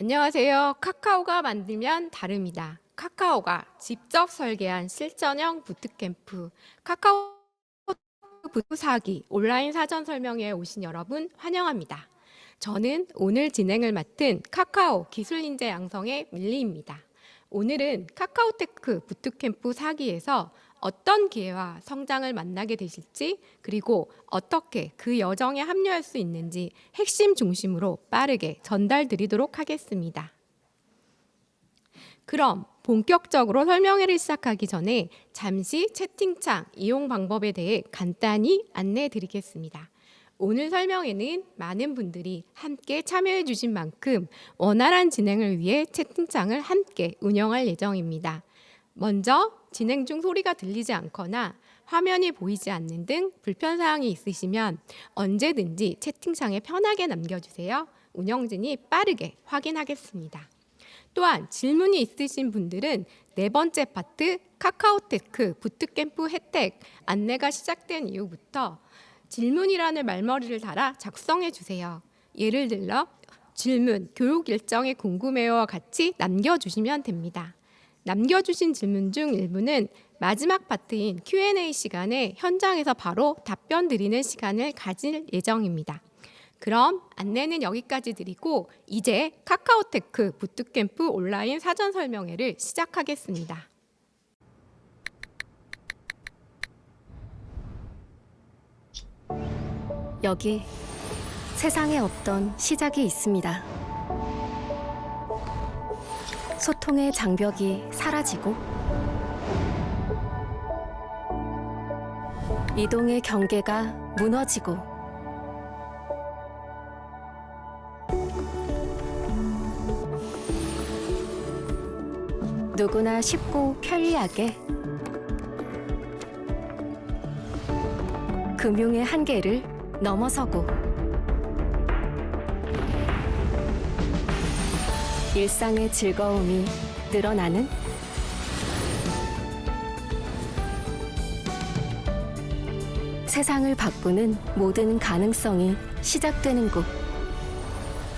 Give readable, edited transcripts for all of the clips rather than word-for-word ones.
안녕하세요. 카카오가 만들면 다릅니다. 카카오가 직접 설계한 실전형 부트캠프 카카오 부트 사기 온라인 사전 설명회에 오신 여러분 환영합니다. 저는 오늘 진행을 맡은 카카오 기술인재 양성의 밀리입니다. 오늘은 카카오테크 부트캠프 사기에서 어떤 기회와 성장을 만나게 되실지, 그리고 어떻게 그 여정에 합류할 수 있는지 핵심 중심으로 빠르게 전달드리도록 하겠습니다. 그럼 본격적으로 설명회를 시작하기 전에 잠시 채팅창 이용 방법에 대해 간단히 안내해 드리겠습니다. 오늘 설명회는 많은 분들이 함께 참여해 주신 만큼 원활한 진행을 위해 채팅창을 함께 운영할 예정입니다. 먼저 진행 중 소리가 들리지 않거나 화면이 보이지 않는 등 불편사항이 있으시면 언제든지 채팅창에 편하게 남겨주세요. 운영진이 빠르게 확인하겠습니다. 또한 질문이 있으신 분들은 네 번째 파트 카카오테크 부트캠프 혜택 안내가 시작된 이후부터 질문이라는 말머리를 달아 작성해 주세요. 예를 들어 질문, 교육 일정이 궁금해요와 같이 남겨주시면 됩니다. 남겨주신 질문 중 일부는 마지막 파트인 Q&A 시간에 현장에서 바로 답변 드리는 시간을 가질 예정입니다. 그럼 안내는 여기까지 드리고 이제 카카오테크 부트캠프 온라인 사전 설명회를 시작하겠습니다. 여기 세상에 없던 시작이 있습니다. 소통의 장벽이 사라지고 이동의 경계가 무너지고 누구나 쉽고 편리하게 금융의 한계를 넘어서고 일상의 즐거움이 늘어나는 세상을 바꾸는 모든 가능성이 시작되는 곳.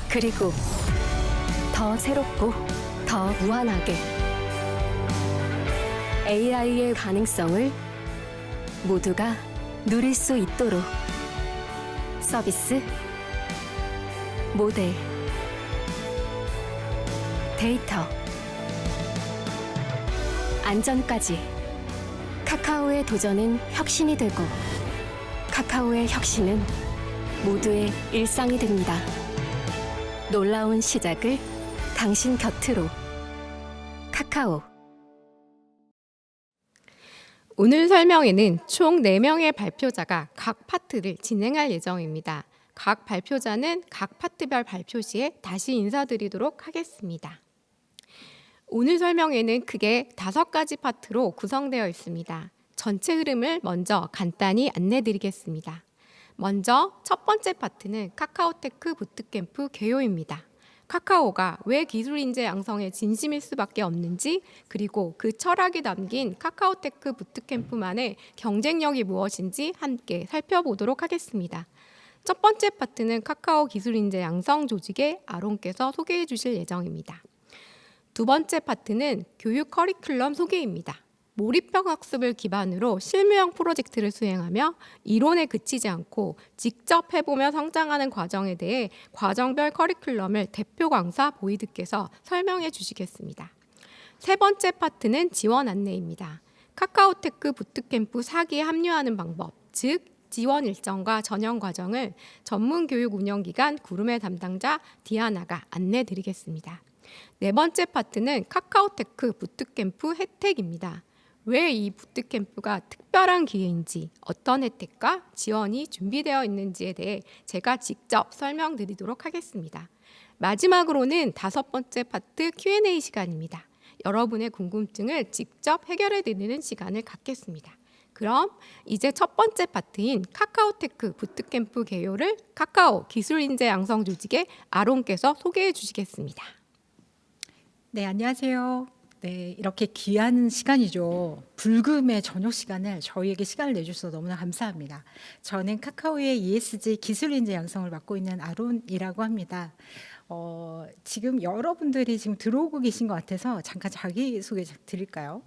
그리고 더 새롭고 더 무한하게 AI의 가능성을 모두가 누릴 수 있도록 서비스, 모델, 데이터, 안전까지 카카오의 도전은 혁신이 되고 카카오의 혁신은 모두의 일상이 됩니다. 놀라운 시작을 당신 곁으로. 카카오. 오늘 설명회는 총 4명의 발표자가 각 파트를 진행할 예정입니다. 각 발표자는 각 파트별 발표 시에 다시 인사드리도록 하겠습니다. 오늘 설명회는 크게 5가지 파트로 구성되어 있습니다. 전체 흐름을 먼저 간단히 안내드리겠습니다. 먼저 첫 번째 파트는 카카오테크 부트캠프 개요입니다. 카카오가 왜 기술인재 양성에 진심일 수밖에 없는지, 그리고 그 철학이 담긴 카카오테크 부트캠프만의 경쟁력이 무엇인지 함께 살펴보도록 하겠습니다. 첫 번째 파트는 카카오 기술인재 양성 조직의 아론께서 소개해 주실 예정입니다. 두 번째 파트는 교육 커리큘럼 소개입니다. 몰입형 학습을 기반으로 실무형 프로젝트를 수행하며 이론에 그치지 않고 직접 해보며 성장하는 과정에 대해 과정별 커리큘럼을 대표 강사 보이드께서 설명해 주시겠습니다. 세 번째 파트는 지원 안내입니다. 카카오테크 부트캠프 4기에 합류하는 방법, 즉 지원 일정과 전형 과정을 전문 교육 운영기관 구름의 담당자 디아나가 안내 드리겠습니다. 네 번째 파트는 카카오테크 부트캠프 혜택입니다. 왜 이 부트캠프가 특별한 기회인지, 어떤 혜택과 지원이 준비되어 있는지에 대해 제가 직접 설명드리도록 하겠습니다. 마지막으로는 5번째 파트 Q&A 시간입니다. 여러분의 궁금증을 직접 해결해 드리는 시간을 갖겠습니다. 그럼 이제 첫 번째 파트인 카카오테크 부트캠프 개요를 카카오 기술인재 양성 조직의 아론께서 소개해 주시겠습니다. 네, 안녕하세요. 네, 이렇게 귀한 시간이죠. 불금의 저녁 시간을 저희에게 시간을 내주셔서 너무나 감사합니다. 저는 카카오의 ESG 기술인재 양성을 맡고 있는 아론이라고 합니다. 지금 여러분들이 지금 들어오고 계신 것 같아서 잠깐 자기소개 드릴까요?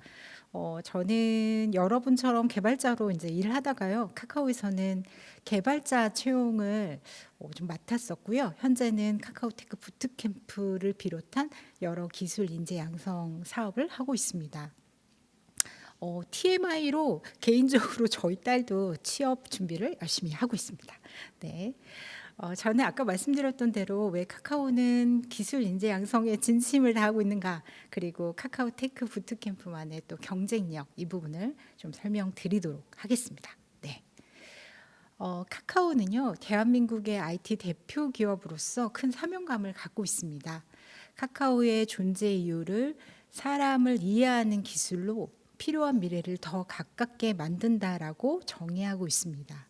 저는 여러분처럼 개발자로 이제 일하다가요. 카카오에서는 개발자 채용을 좀 맡았었고요. 현재는 카카오테크 부트캠프를 비롯한 여러 기술 인재 양성 사업을 하고 있습니다. TMI로 개인적으로 저희 딸도 취업 준비를 열심히 하고 있습니다. 네. 저는 아까 말씀드렸던 대로 왜 카카오는 기술 인재 양성에 진심을 다하고 있는가, 그리고 카카오테크 부트캠프만의 또 경쟁력, 이 부분을 좀 설명드리도록 하겠습니다. 네. 카카오는요, 대한민국의 IT 대표 기업으로서 큰 사명감을 갖고 있습니다. 카카오의 존재 이유를 사람을 이해하는 기술로 필요한 미래를 더 가깝게 만든다라고 정의하고 있습니다.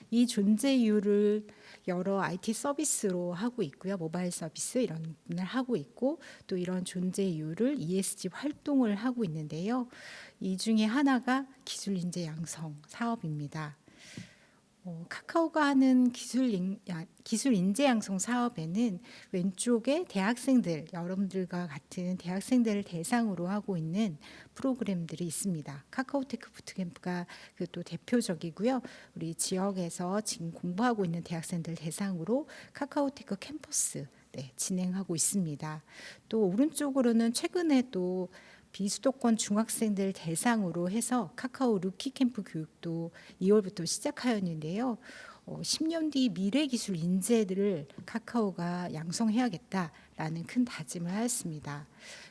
이 존재 이유를 여러 IT 서비스로 하고 있고요. 모바일 서비스 이런 부분을 하고 있고, 또 이런 존재 이유를 ESG 활동을 하고 있는데요. 이 중에 하나가 기술 인재 양성 사업입니다. 카카오가 하는 기술 인재 양성 사업에는 왼쪽에 대학생들, 여러분들과 같은 대학생들을 대상으로 하고 있는 프로그램들이 있습니다. 카카오테크 부트캠프가 그 또 대표적이고요. 우리 지역에서 지금 공부하고 있는 대학생들 대상으로 카카오테크 캠퍼스 진행하고 있습니다. 또 오른쪽으로는 최근에 또 비수도권 중학생들 대상으로 해서 카카오 루키 캠프 교육도 2월부터 시작하였는데요. 10년 뒤 미래 기술 인재들을 카카오가 양성해야겠다라는 큰 다짐을 하였습니다.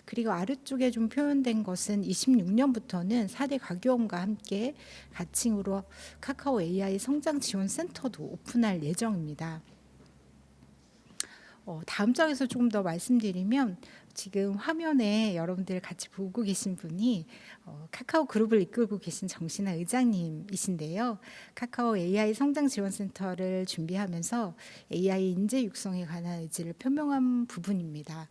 그리고 아래쪽에 좀 표현된 것은 26년부터는 4대 과교원과 함께 가칭으로 카카오 AI 성장 지원 센터도 오픈할 예정입니다. 다음 장에서 조금 더 말씀드리면, 지금 화면에 여러분들 같이 보고 계신 분이 카카오 그룹을 이끌고 계신 정신아 의장님이신데요. 카카오 AI 성장 지원센터를 준비하면서 AI 인재 육성에 관한 의지를 표명한 부분입니다.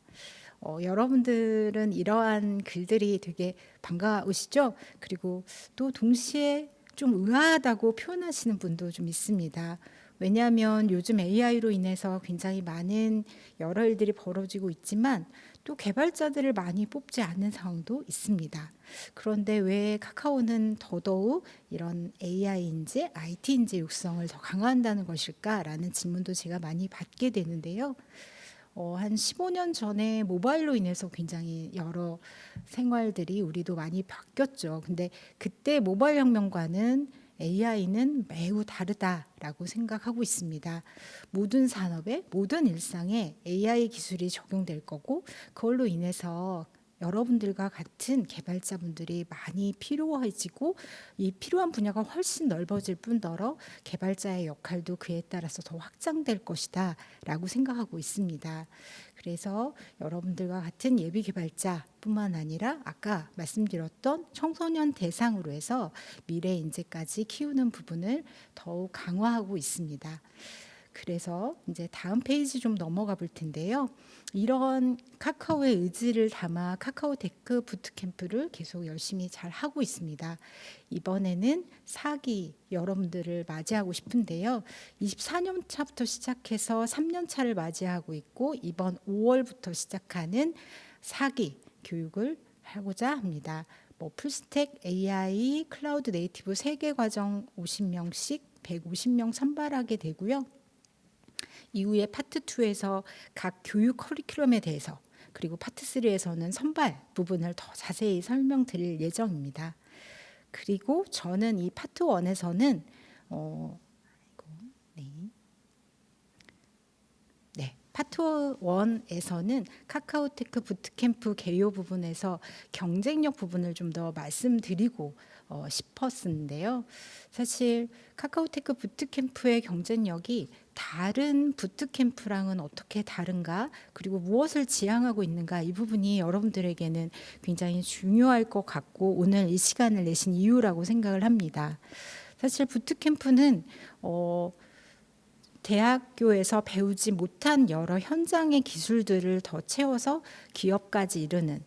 여러분들은 이러한 글들이 되게 반가우시죠? 그리고 또 동시에 좀 의아하다고 표현하시는 분도 좀 있습니다. 왜냐하면 요즘 AI로 인해서 굉장히 많은 여러 일들이 벌어지고 있지만 또 개발자들을 많이 뽑지 않는 상황도 있습니다. 그런데 왜 카카오는 더더욱 이런 AI 인재, IT 인재 육성을 더 강화한다는 것일까라는 질문도 제가 많이 받게 되는데요. 한 15년 전에 모바일로 인해서 굉장히 여러 생활들이 우리도 많이 바뀌었죠. 근데 그때 모바일 혁명과는 AI는 매우 다르다라고 생각하고 있습니다. 모든 산업에, 모든 일상에 AI 기술이 적용될 거고, 그걸로 인해서 여러분들과 같은 개발자분들이 많이 필요해지고, 이 필요한 분야가 훨씬 넓어질 뿐더러 개발자의 역할도 그에 따라서 더 확장될 것이다 라고 생각하고 있습니다. 그래서 여러분들과 같은 예비 개발자뿐만 아니라 아까 말씀드렸던 청소년 대상으로 해서 미래 인재까지 키우는 부분을 더욱 강화하고 있습니다. 그래서 이제 다음 페이지 좀 넘어가 볼 텐데요. 이런 카카오의 의지를 담아 카카오테크 부트캠프를 계속 열심히 잘 하고 있습니다. 이번에는 4기 여러분들을 맞이하고 싶은데요. 24년 차부터 시작해서 3년 차를 맞이하고 있고, 이번 5월부터 시작하는 4기 교육을 하고자 합니다. 풀스택 AI 클라우드 네이티브 3개 과정 50명씩 150명 선발하게 되고요. 이후에 파트 2에서 각 교육 커리큘럼에 대해서, 그리고 파트 3에서는 선발 부분을 더 자세히 설명드릴 예정입니다. 그리고 저는 이 파트 1에서는 파트 1에서는 카카오테크 부트캠프 개요 부분에서 경쟁력 부분을 좀 더 말씀드리고 싶었는데요. 사실 카카오테크 부트캠프의 경쟁력이 다른 부트캠프랑은 어떻게 다른가, 그리고 무엇을 지향하고 있는가, 이 부분이 여러분들에게는 굉장히 중요할 것 같고 오늘 이 시간을 내신 이유라고 생각을 합니다. 사실 부트캠프는 대학교에서 배우지 못한 여러 현장의 기술들을 더 채워서 기업까지 이르는,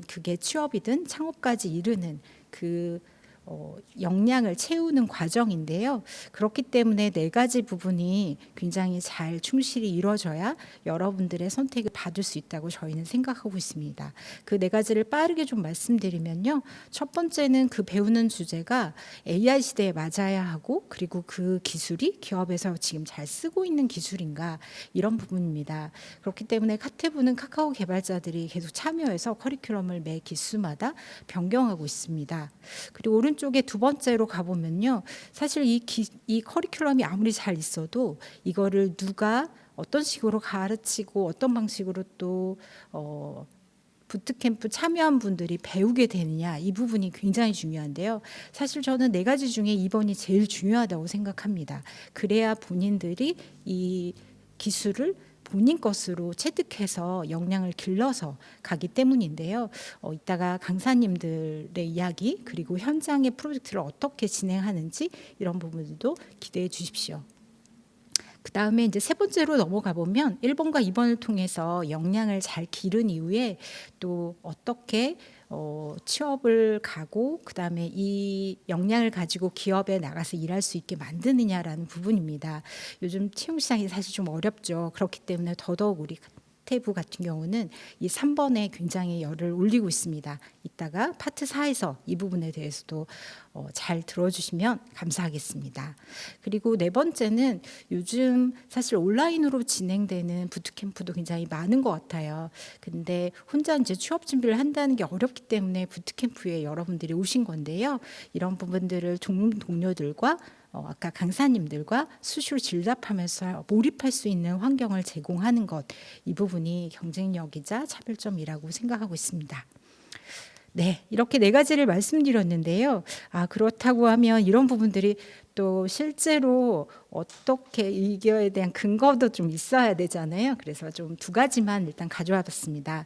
그게 취업이든 창업까지 이르는 그 역량을 채우는 과정인데요. 그렇기 때문에 네 가지 부분이 굉장히 잘 충실히 이루어져야 여러분들의 선택을 받을 수 있다고 저희는 생각하고 있습니다. 그 네 가지를 빠르게 좀 말씀드리면요. 첫 번째는 그 배우는 주제가 AI 시대에 맞아야 하고, 그리고 그 기술이 기업에서 지금 잘 쓰고 있는 기술인가, 이런 부분입니다. 그렇기 때문에 카테부는 카카오 개발자들이 계속 참여해서 커리큘럼을 매 기수마다 변경하고 있습니다. 그리고 오른쪽에 두 번째로 가보면요. 사실 이 커리큘럼이 아무리 잘 있어도 이거를 누가 어떤 식으로 가르치고 어떤 방식으로 또 부트캠프 참여한 분들이 배우게 되느냐, 이 부분이 굉장히 중요한데요. 사실 저는 네 가지 중에 2번이 제일 중요하다고 생각합니다. 그래야 본인들이 이 기술을 본인 것으로 체득해서 역량을 길러서 가기 때문인데요. 이따가 강사님들의 이야기, 그리고 현장의 프로젝트를 어떻게 진행하는지, 이런 부분들도 기대해 주십시오. 그 다음에 이제 세 번째로 넘어가 보면 1번과 2번을 통해서 역량을 잘 기른 이후에 또 어떻게 취업을 가고, 그 다음에 이 역량을 가지고 기업에 나가서 일할 수 있게 만드느냐라는 부분입니다. 요즘 채용 시장이 사실 좀 어렵죠. 그렇기 때문에 더더욱 우리 카테부 같은 경우는 이 3번에 굉장히 열을 올리고 있습니다. 이따가 파트 4에서 이 부분에 대해서도 잘 들어주시면 감사하겠습니다. 그리고 네 번째는 요즘 사실 온라인으로 진행되는 부트캠프도 굉장히 많은 것 같아요. 근데 혼자 이제 취업 준비를 한다는 게 어렵기 때문에 부트캠프에 여러분들이 오신 건데요. 이런 부분들을 동료들과 아까 강사님들과 수시로 질답하면서 몰입할 수 있는 환경을 제공하는 것, 이 부분이 경쟁력이자 차별점이라고 생각하고 있습니다. 네, 이렇게 네 가지를 말씀드렸는데요. 그렇다고 하면 이런 부분들이 또 실제로 어떻게 이거에 대한 근거도 좀 있어야 되잖아요. 그래서 좀 두 가지만 일단 가져와 봤습니다.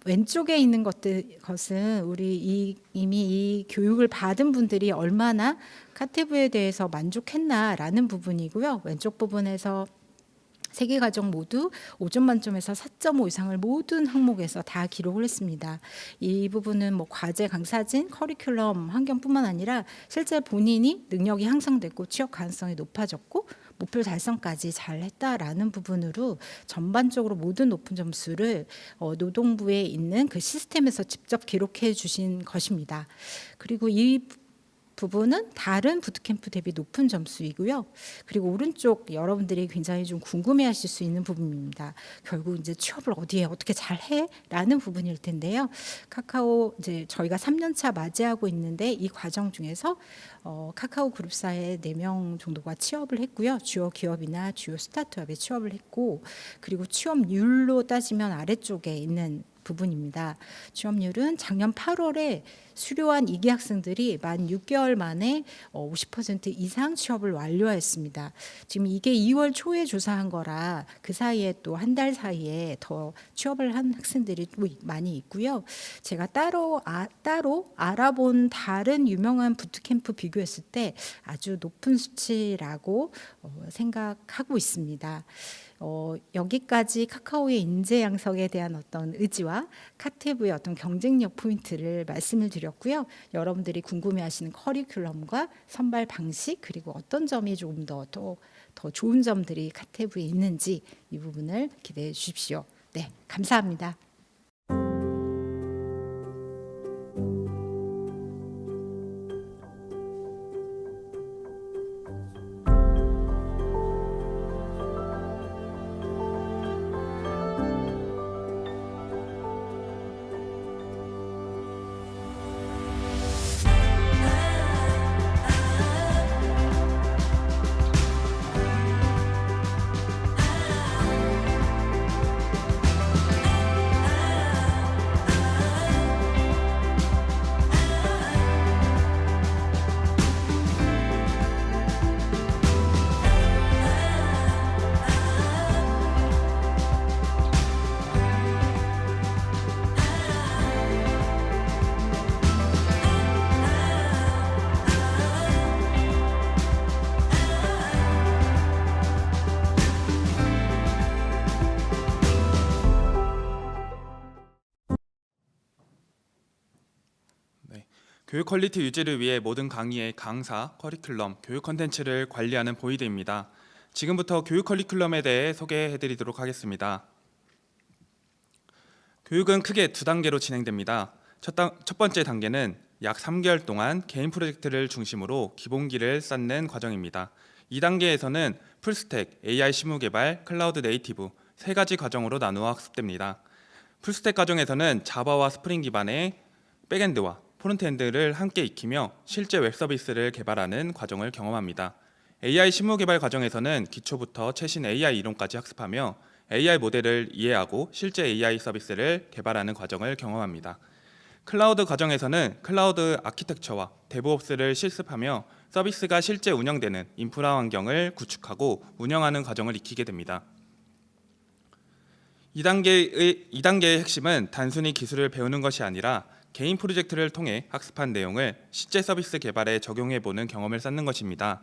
왼쪽에 있는 것은 우리 이미 이 교육을 받은 분들이 얼마나 카테부에 대해서 만족했나라는 부분이고요. 왼쪽 부분에서 3개 과정 모두 5점 만점에서 4.5 이상을 모든 항목에서 다 기록을 했습니다. 이 부분은 뭐 과제, 강사진, 커리큘럼, 환경뿐만 아니라 실제 본인이 능력이 향상됐고 취업 가능성이 높아졌고 목표 달성까지 잘했다라는 부분으로 전반적으로 모든 높은 점수를 노동부에 있는 그 시스템에서 직접 기록해 주신 것입니다. 그리고 이 부분은 다른 부트캠프 대비 높은 점수이고요. 그리고 오른쪽 여러분들이 굉장히 좀 궁금해하실 수 있는 부분입니다. 결국 이제 취업을 어디에 어떻게 잘해라는 부분일 텐데요. 카카오 이제 저희가 3년차 맞이하고 있는데 이 과정 중에서 카카오 그룹사에 4명 정도가 취업을 했고요. 주요 기업이나 주요 스타트업에 취업을 했고, 그리고 취업률로 따지면 아래쪽에 있는 부분입니다. 취업률은 작년 8월에 수료한 2기 학생들이 만 6개월 만에 50% 이상 취업을 완료했습니다. 지금 이게 2월 초에 조사한 거라 그 사이에 또 한 달 사이에 더 취업을 한 학생들이 많이 있고요. 제가 따로 알아본 다른 유명한 부트캠프 비교했을 때 아주 높은 수치라고 생각하고 있습니다. 여기까지 카카오의 인재 양성에 대한 어떤 의지와 카테부의 어떤 경쟁력 포인트를 말씀을 드렸고요. 여러분들이 궁금해하시는 커리큘럼과 선발 방식, 그리고 어떤 점이 조금 더 좋은 점들이 카테부에 있는지 이 부분을 기대해 주십시오. 네, 감사합니다. 교육 퀄리티 유지를 위해 모든 강의의 강사, 커리큘럼, 교육 콘텐츠를 관리하는 보이드입니다. 지금부터 교육 커리큘럼에 대해 소개해드리도록 하겠습니다. 교육은 크게 두 단계로 진행됩니다. 첫 번째 단계는 약 3개월 동안 개인 프로젝트를 중심으로 기본기를 쌓는 과정입니다. 이 단계에서는 풀스택, AI 실무 개발, 클라우드 네이티브 세 가지 과정으로 나누어 학습됩니다. 풀스택 과정에서는 자바와 스프링 기반의 백엔드와 프론트엔드를 함께 익히며 실제 웹 서비스를 개발하는 과정을 경험합니다. AI 실무 개발 과정에서는 기초부터 최신 AI 이론까지 학습하며 AI 모델을 이해하고 실제 AI 서비스를 개발하는 과정을 경험합니다. 클라우드 과정에서는 클라우드 아키텍처와 데브옵스를 실습하며 서비스가 실제 운영되는 인프라 환경을 구축하고 운영하는 과정을 익히게 됩니다. 이 단계의 핵심은 단순히 기술을 배우는 것이 아니라 개인 프로젝트를 통해 학습한 내용을 실제 서비스 개발에 적용해보는 경험을 쌓는 것입니다.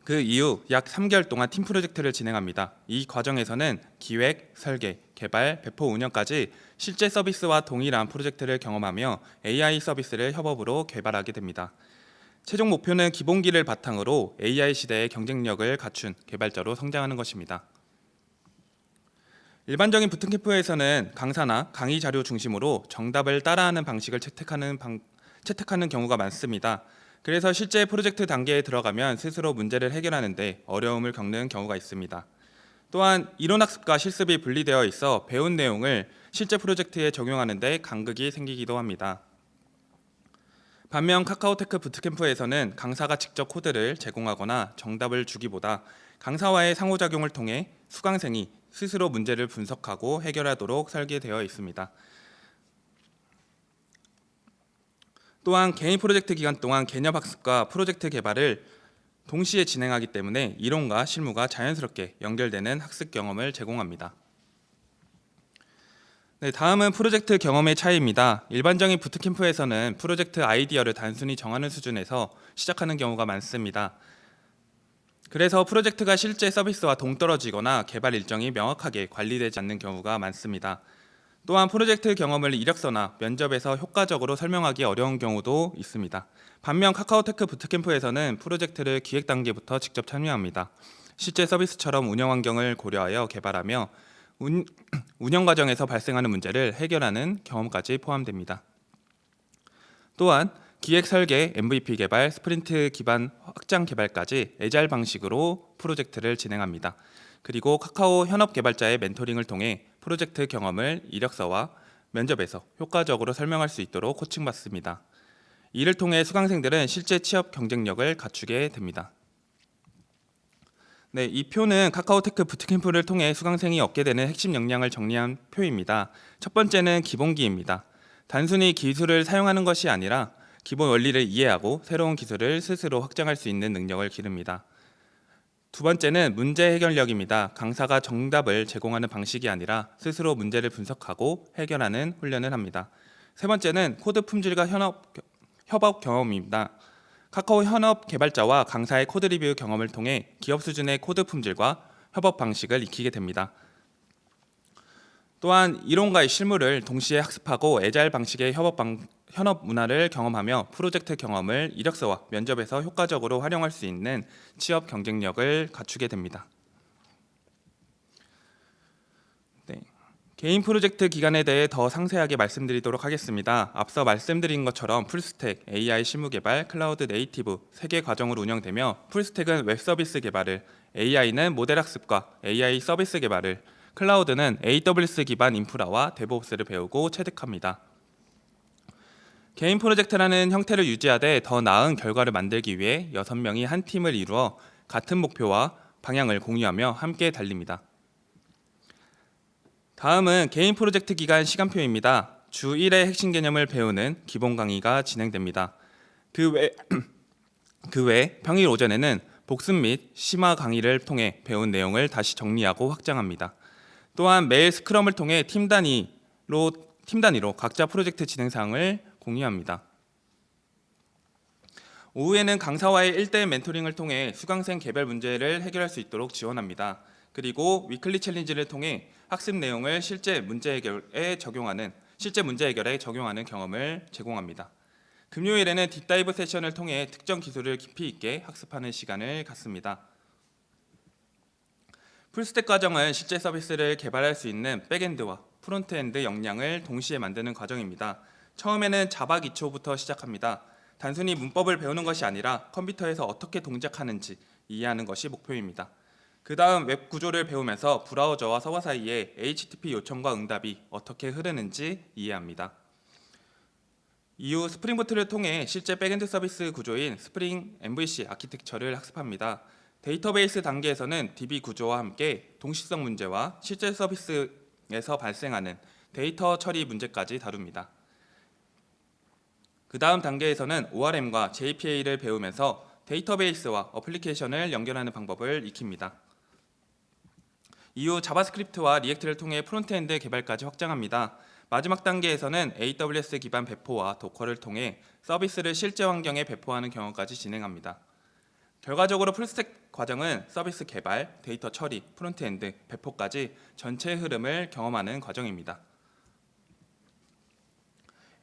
그 이후 약 3개월 동안 팀 프로젝트를 진행합니다. 이 과정에서는 기획, 설계, 개발, 배포 운영까지 실제 서비스와 동일한 프로젝트를 경험하며 AI 서비스를 협업으로 개발하게 됩니다. 최종 목표는 기본기를 바탕으로 AI 시대의 경쟁력을 갖춘 개발자로 성장하는 것입니다. 일반적인 부트캠프에서는 강사나 강의 자료 중심으로 정답을 따라하는 방식을 채택하는 경우가 많습니다. 그래서 실제 프로젝트 단계에 들어가면 스스로 문제를 해결하는 데 어려움을 겪는 경우가 있습니다. 또한 이론 학습과 실습이 분리되어 있어 배운 내용을 실제 프로젝트에 적용하는 데 간극이 생기기도 합니다. 반면 카카오테크 부트캠프에서는 강사가 직접 코드를 제공하거나 정답을 주기보다 강사와의 상호작용을 통해 수강생이 스스로 문제를 분석하고 해결하도록 설계되어 있습니다. 또한 개인 프로젝트 기간 동안 개념 학습과 프로젝트 개발을 동시에 진행하기 때문에 이론과 실무가 자연스럽게 연결되는 학습 경험을 제공합니다. 네, 다음은 프로젝트 경험의 차이입니다. 일반적인 부트캠프에서는 프로젝트 아이디어를 단순히 정하는 수준에서 시작하는 경우가 많습니다. 그래서 프로젝트가 실제 서비스와 동떨어지거나 개발 일정이 명확하게 관리되지 않는 경우가 많습니다. 또한 프로젝트 경험을 이력서나 면접에서 효과적으로 설명하기 어려운 경우도 있습니다. 반면 카카오테크 부트캠프에서는 프로젝트를 기획 단계부터 직접 참여합니다. 실제 서비스처럼 운영 환경을 고려하여 개발하며 운영 과정에서 발생하는 문제를 해결하는 경험까지 포함됩니다. 또한 기획 설계, MVP 개발, 스프린트 기반 확장 개발까지 애자일 방식으로 프로젝트를 진행합니다. 그리고 카카오 현업 개발자의 멘토링을 통해 프로젝트 경험을 이력서와 면접에서 효과적으로 설명할 수 있도록 코칭받습니다. 이를 통해 수강생들은 실제 취업 경쟁력을 갖추게 됩니다. 네, 이 표는 카카오테크 부트캠프를 통해 수강생이 얻게 되는 핵심 역량을 정리한 표입니다. 첫 번째는 기본기입니다. 단순히 기술을 사용하는 것이 아니라 기본 원리를 이해하고 새로운 기술을 스스로 확장할 수 있는 능력을 기릅니다. 두 번째는 문제 해결력입니다. 강사가 정답을 제공하는 방식이 아니라 스스로 문제를 분석하고 해결하는 훈련을 합니다. 세 번째는 코드 품질과 협업 경험입니다. 카카오 현업 개발자와 강사의 코드 리뷰 경험을 통해 기업 수준의 코드 품질과 협업 방식을 익히게 됩니다. 또한 이론과의 실무를 동시에 학습하고 애자일 방식의 현업 문화를 경험하며 프로젝트 경험을 이력서와 면접에서 효과적으로 활용할 수 있는 취업 경쟁력을 갖추게 됩니다. 네. 개인 프로젝트 기간에 대해 더 상세하게 말씀드리도록 하겠습니다. 앞서 말씀드린 것처럼 풀스택, AI 실무 개발, 클라우드 네이티브 3개 과정으로 운영되며 풀스택은 웹 서비스 개발을, AI는 모델 학습과 AI 서비스 개발을, 클라우드는 AWS 기반 인프라와 데브옵스를 배우고 체득합니다. 개인 프로젝트라는 형태를 유지하되 더 나은 결과를 만들기 위해 6명이 한 팀을 이루어 같은 목표와 방향을 공유하며 함께 달립니다. 다음은 개인 프로젝트 기간 시간표입니다. 주 1회 핵심 개념을 배우는 기본 강의가 진행됩니다. 그 외 평일 오전에는 복습 및 심화 강의를 통해 배운 내용을 다시 정리하고 확장합니다. 또한 매일 스크럼을 통해 팀 단위로 각자 프로젝트 진행 사항을 공유합니다. 오후에는 강사와의 1대1 멘토링을 통해 수강생 개별 문제를 해결할 수 있도록 지원합니다. 그리고 위클리 챌린지를 통해 학습 내용을 실제 문제 해결에 적용하는 경험을 제공합니다. 금요일에는 딥다이브 세션을 통해 특정 기술을 깊이 있게 학습하는 시간을 갖습니다. 풀스택 과정은 실제 서비스를 개발할 수 있는 백엔드와 프론트엔드 역량을 동시에 만드는 과정입니다. 처음에는 자바 기초부터 시작합니다. 단순히 문법을 배우는 것이 아니라 컴퓨터에서 어떻게 동작하는지 이해하는 것이 목표입니다. 그 다음 웹 구조를 배우면서 브라우저와 서버 사이에 HTTP 요청과 응답이 어떻게 흐르는지 이해합니다. 이후 스프링 부트를 통해 실제 백엔드 서비스 구조인 스프링 MVC 아키텍처를 학습합니다. 데이터베이스 단계에서는 DB 구조와 함께 동시성 문제와 실제 서비스에서 발생하는 데이터 처리 문제까지 다룹니다. 그 다음 단계에서는 ORM과 JPA를 배우면서 데이터베이스와 어플리케이션을 연결하는 방법을 익힙니다. 이후 자바스크립트와 리액트를 통해 프론트엔드 개발까지 확장합니다. 마지막 단계에서는 AWS 기반 배포와 도커를 통해 서비스를 실제 환경에 배포하는 경험까지 진행합니다. 결과적으로 풀스택 과정은 서비스 개발, 데이터 처리, 프론트엔드, 배포까지 전체 흐름을 경험하는 과정입니다.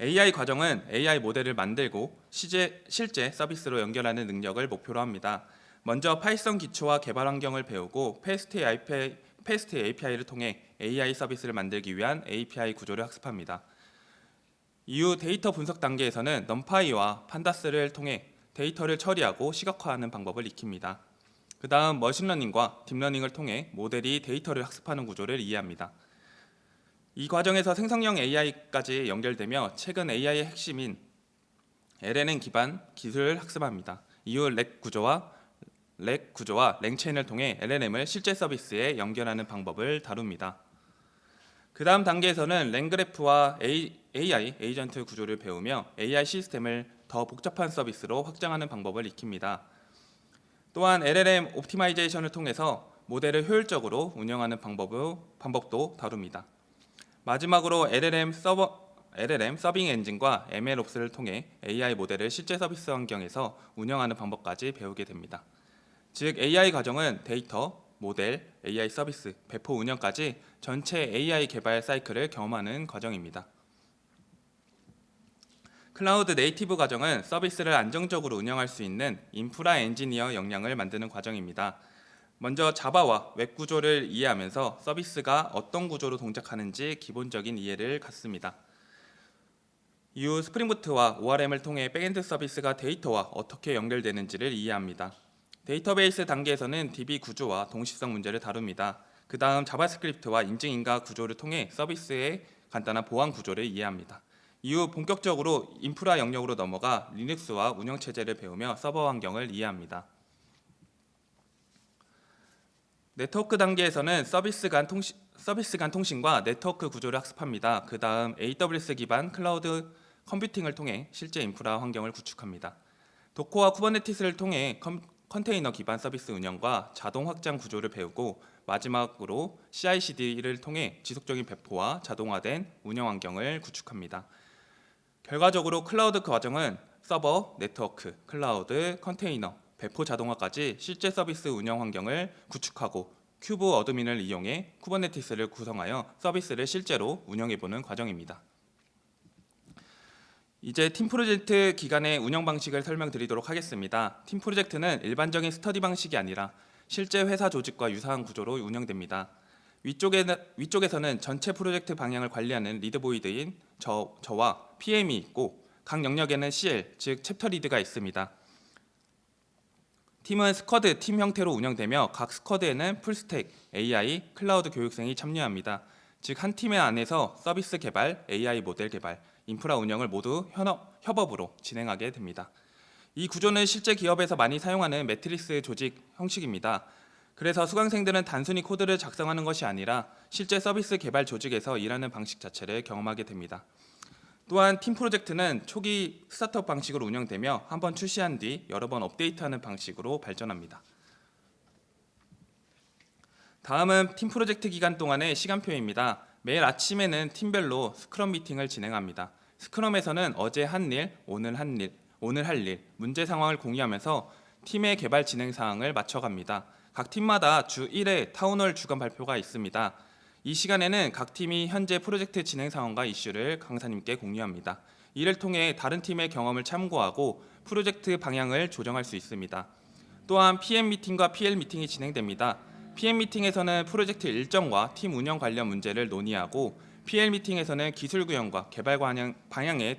AI 과정은 AI 모델을 만들고 실제 서비스로 연결하는 능력을 목표로 합니다. 먼저 파이썬 기초와 개발 환경을 배우고 패스트 API를 통해 AI 서비스를 만들기 위한 API 구조를 학습합니다. 이후 데이터 분석 단계에서는 넘파이와 판다스를 통해 데이터를 처리하고 시각화하는 방법을 익힙니다. 그 다음 머신러닝과 딥러닝을 통해 모델이 데이터를 학습하는 구조를 이해합니다. 이 과정에서 생성형 AI까지 연결되며 최근 AI의 핵심인 LLM 기반 기술을 학습합니다. 이후 렉 구조와 랭체인을 통해 LLM을 실제 서비스에 연결하는 방법을 다룹니다. 그 다음 단계에서는 랭그래프와 AI 에이전트 구조를 배우며 AI 시스템을 더 복잡한 서비스로 확장하는 방법을 익힙니다. 또한 LLM 옵티마이제이션을 통해서 모델을 효율적으로 운영하는 방법도 다룹니다. 마지막으로 LLM 서빙 엔진과 MLOps를 통해 AI 모델을 실제 서비스 환경에서 운영하는 방법까지 배우게 됩니다. 즉 AI 과정은 데이터, 모델, AI 서비스, 배포 운영까지 전체 AI 개발 사이클을 경험하는 과정입니다. 클라우드 네이티브 과정은 서비스를 안정적으로 운영할 수 있는 인프라 엔지니어 역량을 만드는 과정입니다. 먼저 자바와 웹 구조를 이해하면서 서비스가 어떤 구조로 동작하는지 기본적인 이해를 갖습니다. 이후 스프링부트와 ORM을 통해 백엔드 서비스가 데이터와 어떻게 연결되는지를 이해합니다. 데이터베이스 단계에서는 DB 구조와 동시성 문제를 다룹니다. 그 다음 자바스크립트와 인증인가 구조를 통해 서비스의 간단한 보안 구조를 이해합니다. 이후 본격적으로 인프라 영역으로 넘어가 리눅스와 운영체제를 배우며 서버 환경을 이해합니다. 네트워크 단계에서는 서비스 간 통신과 네트워크 구조를 학습합니다. 그 다음 AWS 기반 클라우드 컴퓨팅을 통해 실제 인프라 환경을 구축합니다. 도커와 쿠버네티스를 통해 컨테이너 기반 서비스 운영과 자동 확장 구조를 배우고 마지막으로 CI/CD를 통해 지속적인 배포와 자동화된 운영 환경을 구축합니다. 결과적으로 클라우드 과정은 서버, 네트워크, 클라우드, 컨테이너, 배포 자동화까지 실제 서비스 운영 환경을 구축하고 큐브 어드민을 이용해 쿠버네티스를 구성하여 서비스를 실제로 운영해보는 과정입니다. 이제 팀 프로젝트 기간의 운영 방식을 설명드리도록 하겠습니다. 팀 프로젝트는 일반적인 스터디 방식이 아니라 실제 회사 조직과 유사한 구조로 운영됩니다. 위쪽에서는 전체 프로젝트 방향을 관리하는 리드보이드인 저와 PM이 있고 각 영역에는 CL, 즉 챕터 리드가 있습니다. 팀은 스쿼드 팀 형태로 운영되며 각 스쿼드에는 풀스택, AI, 클라우드 교육생이 참여합니다. 즉 한 팀의 안에서 서비스 개발, AI 모델 개발, 인프라 운영을 모두 협업으로 진행하게 됩니다. 이 구조는 실제 기업에서 많이 사용하는 매트리스 조직 형식입니다. 그래서 수강생들은 단순히 코드를 작성하는 것이 아니라 실제 서비스 개발 조직에서 일하는 방식 자체를 경험하게 됩니다. 또한 팀 프로젝트는 초기 스타트업 방식으로 운영되며 한번 출시한 뒤 여러 번 업데이트하는 방식으로 발전합니다. 다음은 팀 프로젝트 기간 동안의 시간표입니다. 매일 아침에는 팀별로 스크럼 미팅을 진행합니다. 스크럼에서는 어제 한 일, 오늘 할 일, 문제 상황을 공유하면서 팀의 개발 진행 사항을 맞춰갑니다. 각 팀마다 주 1회 타운홀 주간 발표가 있습니다. 이 시간에는 각 팀이 현재 프로젝트 진행 상황과 이슈를 강사님께 공유합니다. 이를 통해 다른 팀의 경험을 참고하고 프로젝트 방향을 조정할 수 있습니다. 또한 PM 미팅과 PL 미팅이 진행됩니다. PM 미팅에서는 프로젝트 일정과 팀 운영 관련 문제를 논의하고 PL 미팅에서는 기술 구현과 개발 방향에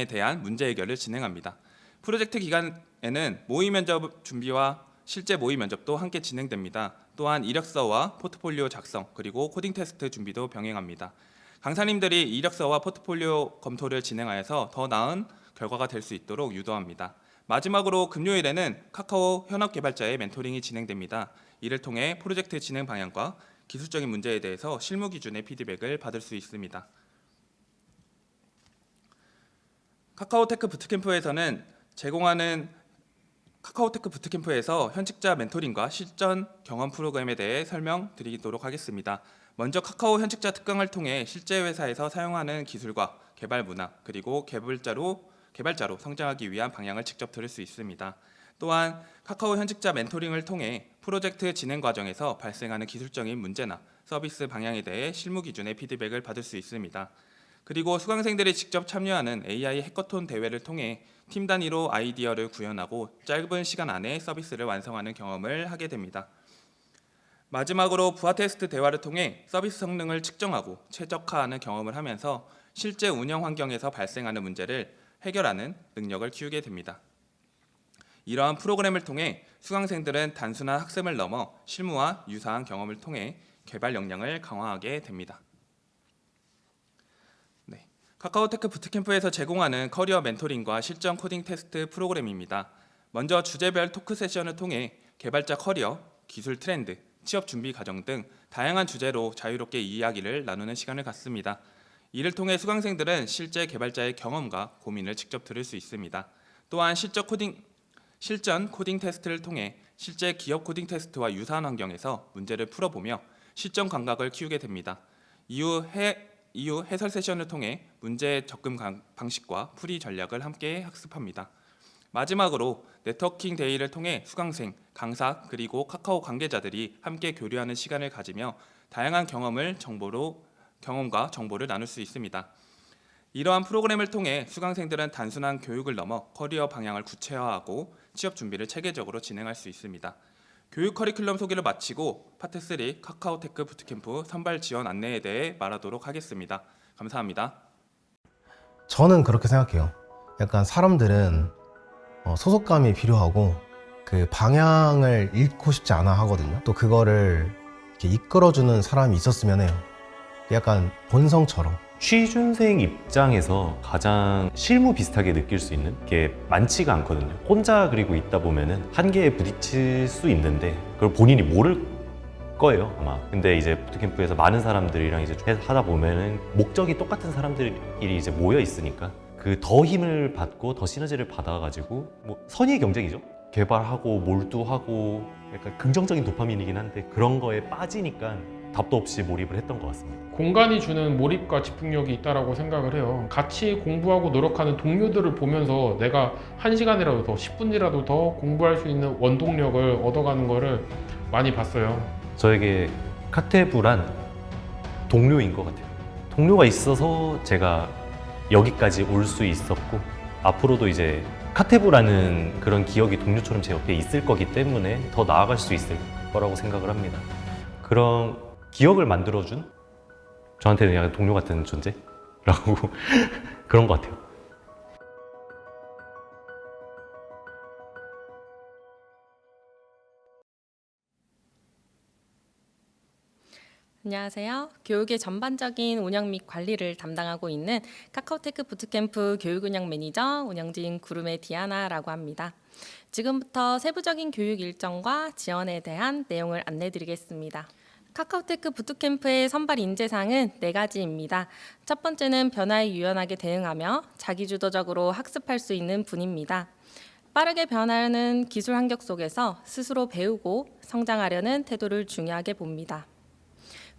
대한 문제 해결을 진행합니다. 프로젝트 기간에는 모의 면접 준비와 실제 모의 면접도 함께 진행됩니다. 또한 이력서와 포트폴리오 작성 그리고 코딩 테스트 준비도 병행합니다. 강사님들이 이력서와 포트폴리오 검토를 진행하여서 더 나은 결과가 될 수 있도록 유도합니다. 마지막으로 금요일에는 카카오 현업 개발자의 멘토링이 진행됩니다. 이를 통해 프로젝트 진행 방향과 기술적인 문제에 대해서 실무 기준의 피드백을 받을 수 있습니다. 카카오테크 부트캠프에서는 카카오테크 부트캠프에서 현직자 멘토링과 실전 경험 프로그램에 대해 설명드리도록 하겠습니다. 먼저 카카오 현직자 특강을 통해 실제 회사에서 사용하는 기술과 개발 문화 그리고 개발자로 성장하기 위한 방향을 직접 들을 수 있습니다. 또한 카카오 현직자 멘토링을 통해 프로젝트 진행 과정에서 발생하는 기술적인 문제나 서비스 방향에 대해 실무 기준의 피드백을 받을 수 있습니다. 그리고 수강생들이 직접 참여하는 AI 해커톤 대회를 통해 팀 단위로 아이디어를 구현하고 짧은 시간 안에 서비스를 완성하는 경험을 하게 됩니다. 마지막으로 부하 테스트 대화를 통해 서비스 성능을 측정하고 최적화하는 경험을 하면서 실제 운영 환경에서 발생하는 문제를 해결하는 능력을 키우게 됩니다. 이러한 프로그램을 통해 수강생들은 단순한 학습을 넘어 실무와 유사한 경험을 통해 개발 역량을 강화하게 됩니다. 카카오테크 부트캠프에서 제공하는 커리어 멘토링과 실전 코딩 테스트 프로그램입니다. 먼저 주제별 토크 세션을 통해 개발자 커리어, 기술 트렌드, 취업 준비 과정 등 다양한 주제로 자유롭게 이야기를 나누는 시간을 갖습니다. 이를 통해 수강생들은 실제 개발자의 경험과 고민을 직접 들을 수 있습니다. 또한 실전 코딩 테스트를 통해 실제 기업 코딩 테스트와 유사한 환경에서 문제를 풀어보며 실전 감각을 키우게 됩니다. 이후 해설 세션을 통해 문제 접근 방식과 풀이 전략을 함께 학습합니다. 마지막으로 네트워킹 데이를 통해 수강생, 강사 그리고 카카오 관계자들이 함께 교류하는 시간을 가지며 다양한 경험과 정보를 나눌 수 있습니다. 이러한 프로그램을 통해 수강생들은 단순한 교육을 넘어 커리어 방향을 구체화하고 취업 준비를 체계적으로 진행할 수 있습니다. 교육 커리큘럼 소개를 마치고 파트 3 카카오테크 부트캠프 선발 지원 안내에 대해 말하도록 하겠습니다. 감사합니다. 저는 그렇게 생각해요. 약간 사람들은 소속감이 필요하고 그 방향을 잃고 싶지 않아 하거든요. 또 그거를 이렇게 이끌어주는 사람이 있었으면 해요. 약간 본성처럼. 취준생 입장에서 가장 실무 비슷하게 느낄 수 있는 게 많지가 않거든요. 혼자 그리고 있다 보면은 한계에 부딪힐 수 있는데 그걸 본인이 모를 거예요, 아마. 근데 이제 부트캠프에서 많은 사람들이랑 이제 하다 보면은 목적이 똑같은 사람들이 이제 모여 있으니까 그 더 힘을 받고 더 시너지를 받아가지고 뭐 선의의 경쟁이죠. 개발하고 몰두하고 약간 긍정적인 도파민이긴 한데 그런 거에 빠지니까 답도 없이 몰입을 했던 것 같습니다. 공간이 주는 몰입과 집중력이 있다고 생각을 해요. 같이 공부하고 노력하는 동료들을 보면서 내가 1시간이라도 더 10분이라도 더 공부할 수 있는 원동력을 얻어가는 거를 많이 봤어요. 저에게 칵테부란 동료인 것 같아요. 동료가 있어서 제가 여기까지 올 수 있었고 앞으로도 이제 칵테부라는 그런 기억이 동료처럼 제 옆에 있을 거기 때문에 더 나아갈 수 있을 거라고 생각을 합니다. 그런 기억을 만들어준 저한테는 약간 동료 같은 존재라고 그런 것 같아요. 안녕하세요. 교육의 전반적인 운영 및 관리를 담당하고 있는 카카오테크 부트캠프 교육운영 매니저 운영진 구름의 디아나라고 합니다. 지금부터 세부적인 교육 일정과 지원에 대한 내용을 안내드리겠습니다. 카카오테크 부트캠프의 선발 인재상은 4가지입니다. 첫 번째는 변화에 유연하게 대응하며 자기주도적으로 학습할 수 있는 분입니다. 빠르게 변화하는 기술 환경 속에서 스스로 배우고 성장하려는 태도를 중요하게 봅니다.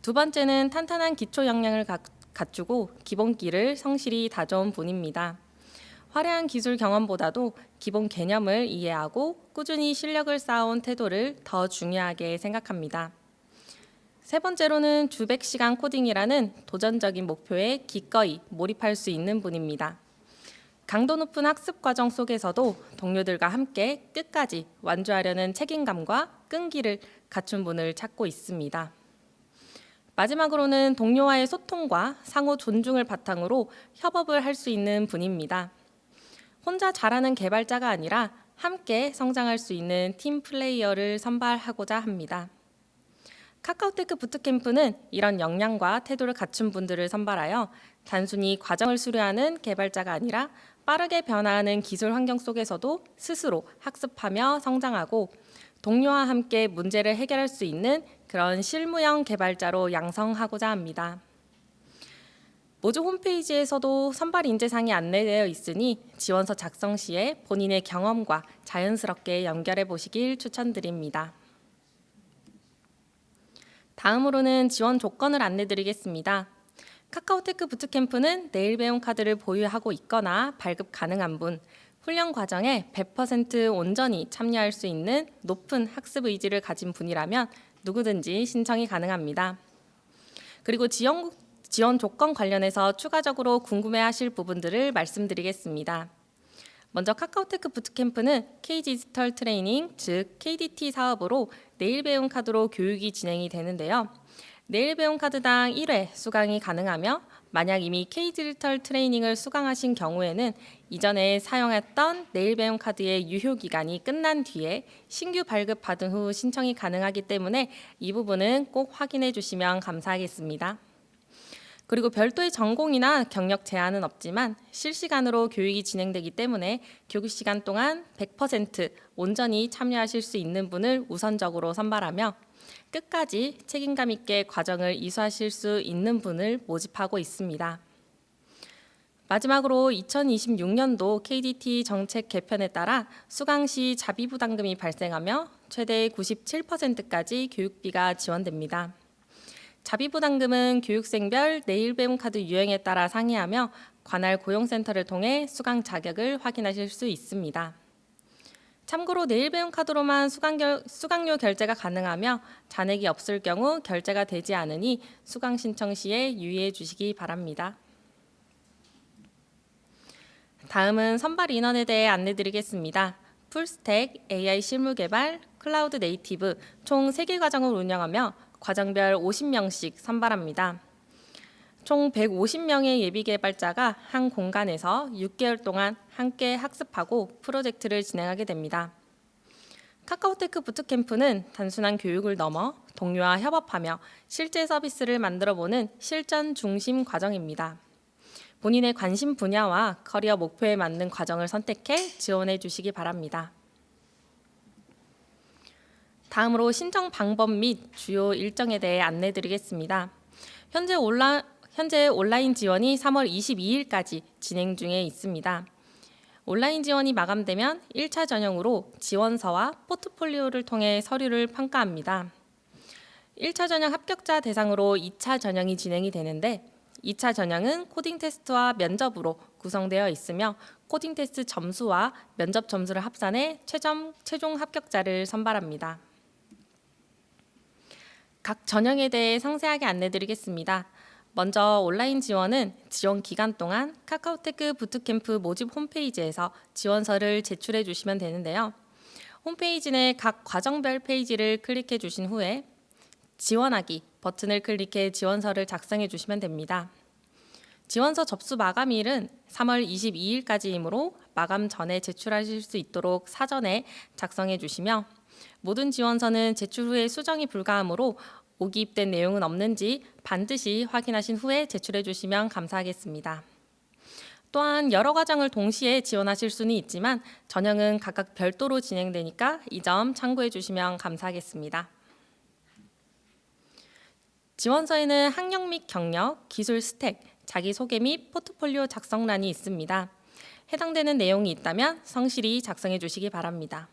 두 번째는 탄탄한 기초 역량을 갖추고 기본기를 성실히 다져온 분입니다. 화려한 기술 경험보다도 기본 개념을 이해하고 꾸준히 실력을 쌓아온 태도를 더 중요하게 생각합니다. 세 번째로는 주 100시간 코딩이라는 도전적인 목표에 기꺼이 몰입할 수 있는 분입니다. 강도 높은 학습 과정 속에서도 동료들과 함께 끝까지 완주하려는 책임감과 끈기를 갖춘 분을 찾고 있습니다. 마지막으로는 동료와의 소통과 상호 존중을 바탕으로 협업을 할 수 있는 분입니다. 혼자 잘하는 개발자가 아니라 함께 성장할 수 있는 팀 플레이어를 선발하고자 합니다. 카카오테크 부트캠프는 이런 역량과 태도를 갖춘 분들을 선발하여 단순히 과정을 수료하는 개발자가 아니라 빠르게 변화하는 기술 환경 속에서도 스스로 학습하며 성장하고 동료와 함께 문제를 해결할 수 있는 그런 실무형 개발자로 양성하고자 합니다. 모주 홈페이지에서도 선발 인재상이 안내되어 있으니 지원서 작성 시에 본인의 경험과 자연스럽게 연결해 보시길 추천드립니다. 다음으로는 지원 조건을 안내드리겠습니다. 카카오테크 부트캠프는 내일 배움 카드를 보유하고 있거나 발급 가능한 분, 훈련 과정에 100% 온전히 참여할 수 있는 높은 학습 의지를 가진 분이라면 누구든지 신청이 가능합니다. 그리고 지원 조건 관련해서 추가적으로 궁금해하실 부분들을 말씀드리겠습니다. 먼저 카카오테크 부트캠프는 K-디지털 트레이닝, 즉 KDT 사업으로 내일 배움 카드로 교육이 진행이 되는데요. 내일 배움 카드당 1회 수강이 가능하며 만약 이미 K-디지털 트레이닝을 수강하신 경우에는 이전에 사용했던 내일 배움 카드의 유효 기간이 끝난 뒤에 신규 발급 받은 후 신청이 가능하기 때문에 이 부분은 꼭 확인해 주시면 감사하겠습니다. 그리고 별도의 전공이나 경력 제한은 없지만 실시간으로 교육이 진행되기 때문에 교육 시간 동안 100% 온전히 참여하실 수 있는 분을 우선적으로 선발하며 끝까지 책임감 있게 과정을 이수하실 수 있는 분을 모집하고 있습니다. 마지막으로 2026년도 KDT 정책 개편에 따라 수강 시 자비 부담금이 발생하며 최대 97%까지 교육비가 지원됩니다. 자비 부담금은 교육생별 내일 배움 카드 유형에 따라 상이하며 관할 고용센터를 통해 수강 자격을 확인하실 수 있습니다. 참고로 내일 배움 카드로만 수강료 결제가 가능하며 잔액이 없을 경우 결제가 되지 않으니 수강 신청 시에 유의해 주시기 바랍니다. 다음은 선발 인원에 대해 안내드리겠습니다. 풀스택, AI 실무개발, 클라우드 네이티브 총 3개 과정을 운영하며 과정별 50명씩 선발합니다. 총 150명의 예비 개발자가 한 공간에서 6개월 동안 함께 학습하고 프로젝트를 진행하게 됩니다. 카카오테크 부트캠프는 단순한 교육을 넘어 동료와 협업하며 실제 서비스를 만들어보는 실전 중심 과정입니다. 본인의 관심 분야와 커리어 목표에 맞는 과정을 선택해 지원해 주시기 바랍니다. 다음으로 신청 방법 및 주요 일정에 대해 안내드리겠습니다. 현재 온라인 지원이 3월 22일까지 진행 중에 있습니다. 온라인 지원이 마감되면 1차 전형으로 지원서와 포트폴리오를 통해 서류를 평가합니다. 1차 전형 합격자 대상으로 2차 전형이 진행이 되는데 2차 전형은 코딩 테스트와 면접으로 구성되어 있으며 코딩 테스트 점수와 면접 점수를 합산해 최종 합격자를 선발합니다. 각 전형에 대해 상세하게 안내드리겠습니다. 먼저 온라인 지원은 지원 기간 동안 카카오테크 부트캠프 모집 홈페이지에서 지원서를 제출해 주시면 되는데요. 홈페이지 내 각 과정별 페이지를 클릭해 주신 후에 지원하기 버튼을 클릭해 지원서를 작성해 주시면 됩니다. 지원서 접수 마감일은 3월 22일까지이므로 마감 전에 제출하실 수 있도록 사전에 작성해 주시며 모든 지원서는 제출 후에 수정이 불가하므로 오기입된 내용은 없는지 반드시 확인하신 후에 제출해 주시면 감사하겠습니다. 또한 여러 과정을 동시에 지원하실 수는 있지만 전형은 각각 별도로 진행되니까 이 점 참고해 주시면 감사하겠습니다. 지원서에는 학력 및 경력, 기술 스택, 자기소개 및 포트폴리오 작성란이 있습니다. 해당되는 내용이 있다면 성실히 작성해 주시기 바랍니다.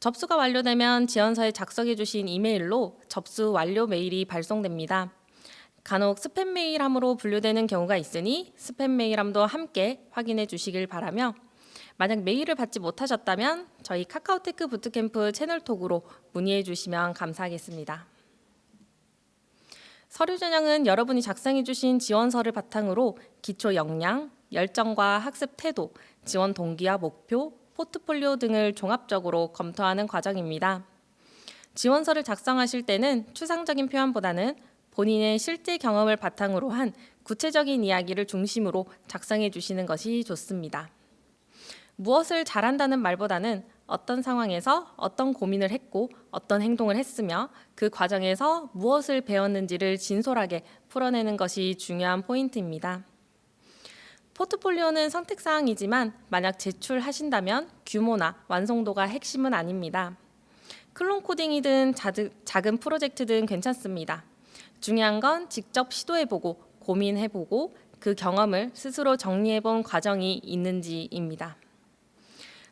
접수가 완료되면 지원서에 작성해 주신 이메일로 접수 완료 메일이 발송됩니다. 간혹 스팸 메일함으로 분류되는 경우가 있으니 스팸 메일함도 함께 확인해 주시길 바라며 만약 메일을 받지 못하셨다면 저희 카카오테크 부트캠프 채널톡으로 문의해 주시면 감사하겠습니다. 서류 전형은 여러분이 작성해 주신 지원서를 바탕으로 기초 역량, 열정과 학습 태도, 지원 동기와 목표, 포트폴리오 등을 종합적으로 검토하는 과정입니다. 지원서를 작성하실 때는 추상적인 표현보다는 본인의 실제 경험을 바탕으로 한 구체적인 이야기를 중심으로 작성해 주시는 것이 좋습니다. 무엇을 잘한다는 말보다는 어떤 상황에서 어떤 고민을 했고 어떤 행동을 했으며 그 과정에서 무엇을 배웠는지를 진솔하게 풀어내는 것이 중요한 포인트입니다. 포트폴리오는 선택사항이지만 만약 제출하신다면 규모나 완성도가 핵심은 아닙니다. 클론 코딩이든 작은 프로젝트든 괜찮습니다. 중요한 건 직접 시도해보고 고민해보고 그 경험을 스스로 정리해본 과정이 있는지입니다.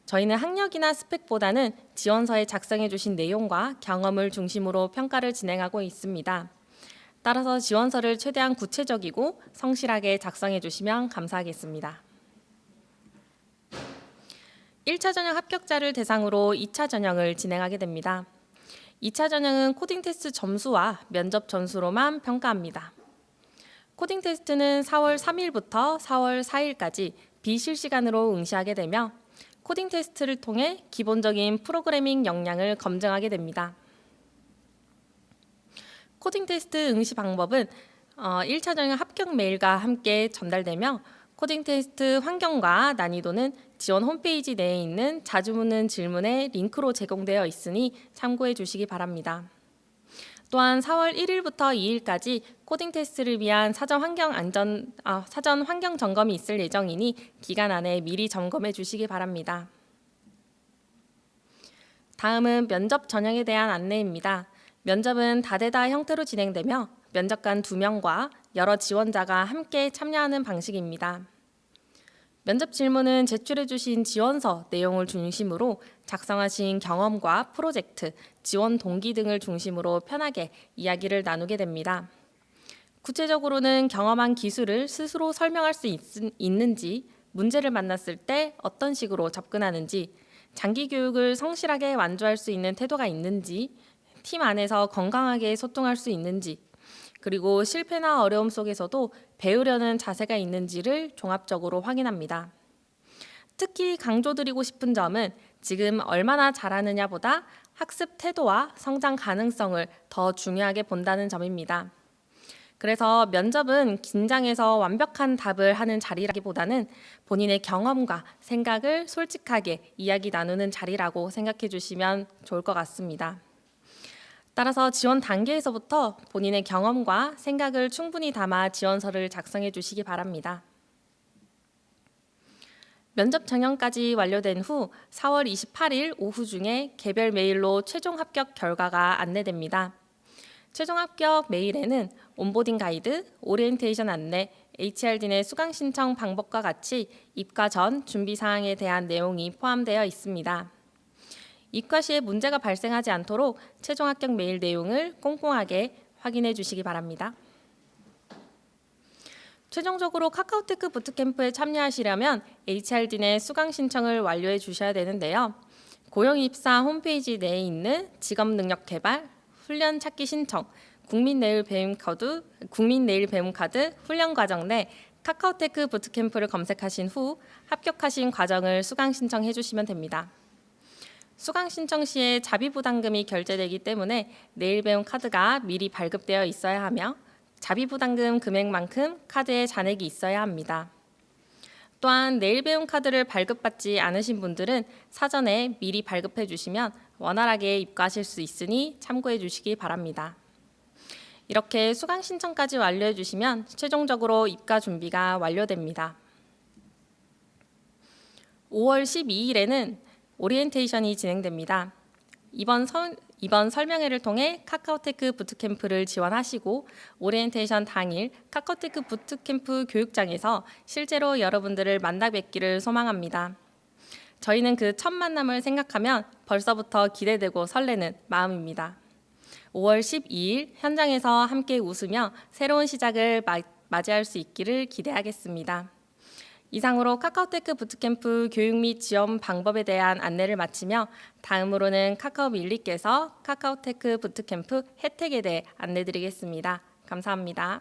저희는 학력이나 스펙보다는 지원서에 작성해 주신 내용과 경험을 중심으로 평가를 진행하고 있습니다. 따라서 지원서를 최대한 구체적이고 성실하게 작성해 주시면 감사하겠습니다. 1차 전형 합격자를 대상으로 2차 전형을 진행하게 됩니다. 2차 전형은 코딩 테스트 점수와 면접 점수로만 평가합니다. 코딩 테스트는 4월 3일부터 4월 4일까지 비실시간으로 응시하게 되며 코딩 테스트를 통해 기본적인 프로그래밍 역량을 검증하게 됩니다. 코딩 테스트 응시 방법은 1차 전형 합격 메일과 함께 전달되며 코딩 테스트 환경과 난이도는 지원 홈페이지 내에 있는 자주 묻는 질문에 링크로 제공되어 있으니 참고해 주시기 바랍니다. 또한 4월 1일부터 2일까지 코딩 테스트를 위한 사전 환경 점검이 있을 예정이니 기간 안에 미리 점검해 주시기 바랍니다. 다음은 면접 전형에 대한 안내입니다. 면접은 다대다 형태로 진행되며 면접관 2명과 여러 지원자가 함께 참여하는 방식입니다. 면접 질문은 제출해 주신 지원서 내용을 중심으로 작성하신 경험과 프로젝트, 지원 동기 등을 중심으로 편하게 이야기를 나누게 됩니다. 구체적으로는 경험한 기술을 스스로 설명할 수 있는지, 문제를 만났을 때 어떤 식으로 접근하는지, 장기 교육을 성실하게 완주할 수 있는 태도가 있는지, 팀 안에서 건강하게 소통할 수 있는지, 그리고 실패나 어려움 속에서도 배우려는 자세가 있는지를 종합적으로 확인합니다. 특히 강조드리고 싶은 점은 지금 얼마나 잘하느냐보다 학습 태도와 성장 가능성을 더 중요하게 본다는 점입니다. 그래서 면접은 긴장해서 완벽한 답을 하는 자리라기보다는 본인의 경험과 생각을 솔직하게 이야기 나누는 자리라고 생각해 주시면 좋을 것 같습니다. 따라서 지원 단계에서부터 본인의 경험과 생각을 충분히 담아 지원서를 작성해 주시기 바랍니다. 면접 전형까지 완료된 후 4월 28일 오후 중에 개별 메일로 최종 합격 결과가 안내됩니다. 최종 합격 메일에는 온보딩 가이드, 오리엔테이션 안내, HRD 내 수강 신청 방법과 같이 입과 전 준비 사항에 대한 내용이 포함되어 있습니다. 입과 시에 문제가 발생하지 않도록 최종 합격 메일 내용을 꼼꼼하게 확인해 주시기 바랍니다. 최종적으로 카카오테크 부트캠프에 참여하시려면 HRD 내 수강 신청을 완료해 주셔야 되는데요. 고용 입사 홈페이지 내에 있는 직업 능력 개발, 훈련 찾기 신청, 국민 내일 배움 카드 훈련 과정 내 카카오테크 부트캠프를 검색하신 후 합격하신 과정을 수강 신청해 주시면 됩니다. 수강 신청 시에 자비 부담금이 결제되기 때문에 내일 배움 카드가 미리 발급되어 있어야 하며 자비 부담금 금액만큼 카드에 잔액이 있어야 합니다. 또한 내일 배움 카드를 발급받지 않으신 분들은 사전에 미리 발급해 주시면 원활하게 입과하실 수 있으니 참고해 주시기 바랍니다. 이렇게 수강 신청까지 완료해 주시면 최종적으로 입과 준비가 완료됩니다. 5월 12일에는 오리엔테이션이 진행됩니다. 이번 설명회를 통해 카카오테크 부트캠프를 지원하시고 오리엔테이션 당일 카카오테크 부트캠프 교육장에서 실제로 여러분들을 만나 뵙기를 소망합니다. 저희는 그 첫 만남을 생각하면 벌써부터 기대되고 설레는 마음입니다. 5월 12일 현장에서 함께 웃으며 새로운 시작을 맞이할 수 있기를 기대하겠습니다. 이상으로 카카오테크 부트캠프 교육 및 지원 방법에 대한 안내를 마치며 다음으로는 카카오 밀리께서 카카오테크 부트캠프 혜택에 대해 안내드리겠습니다. 감사합니다.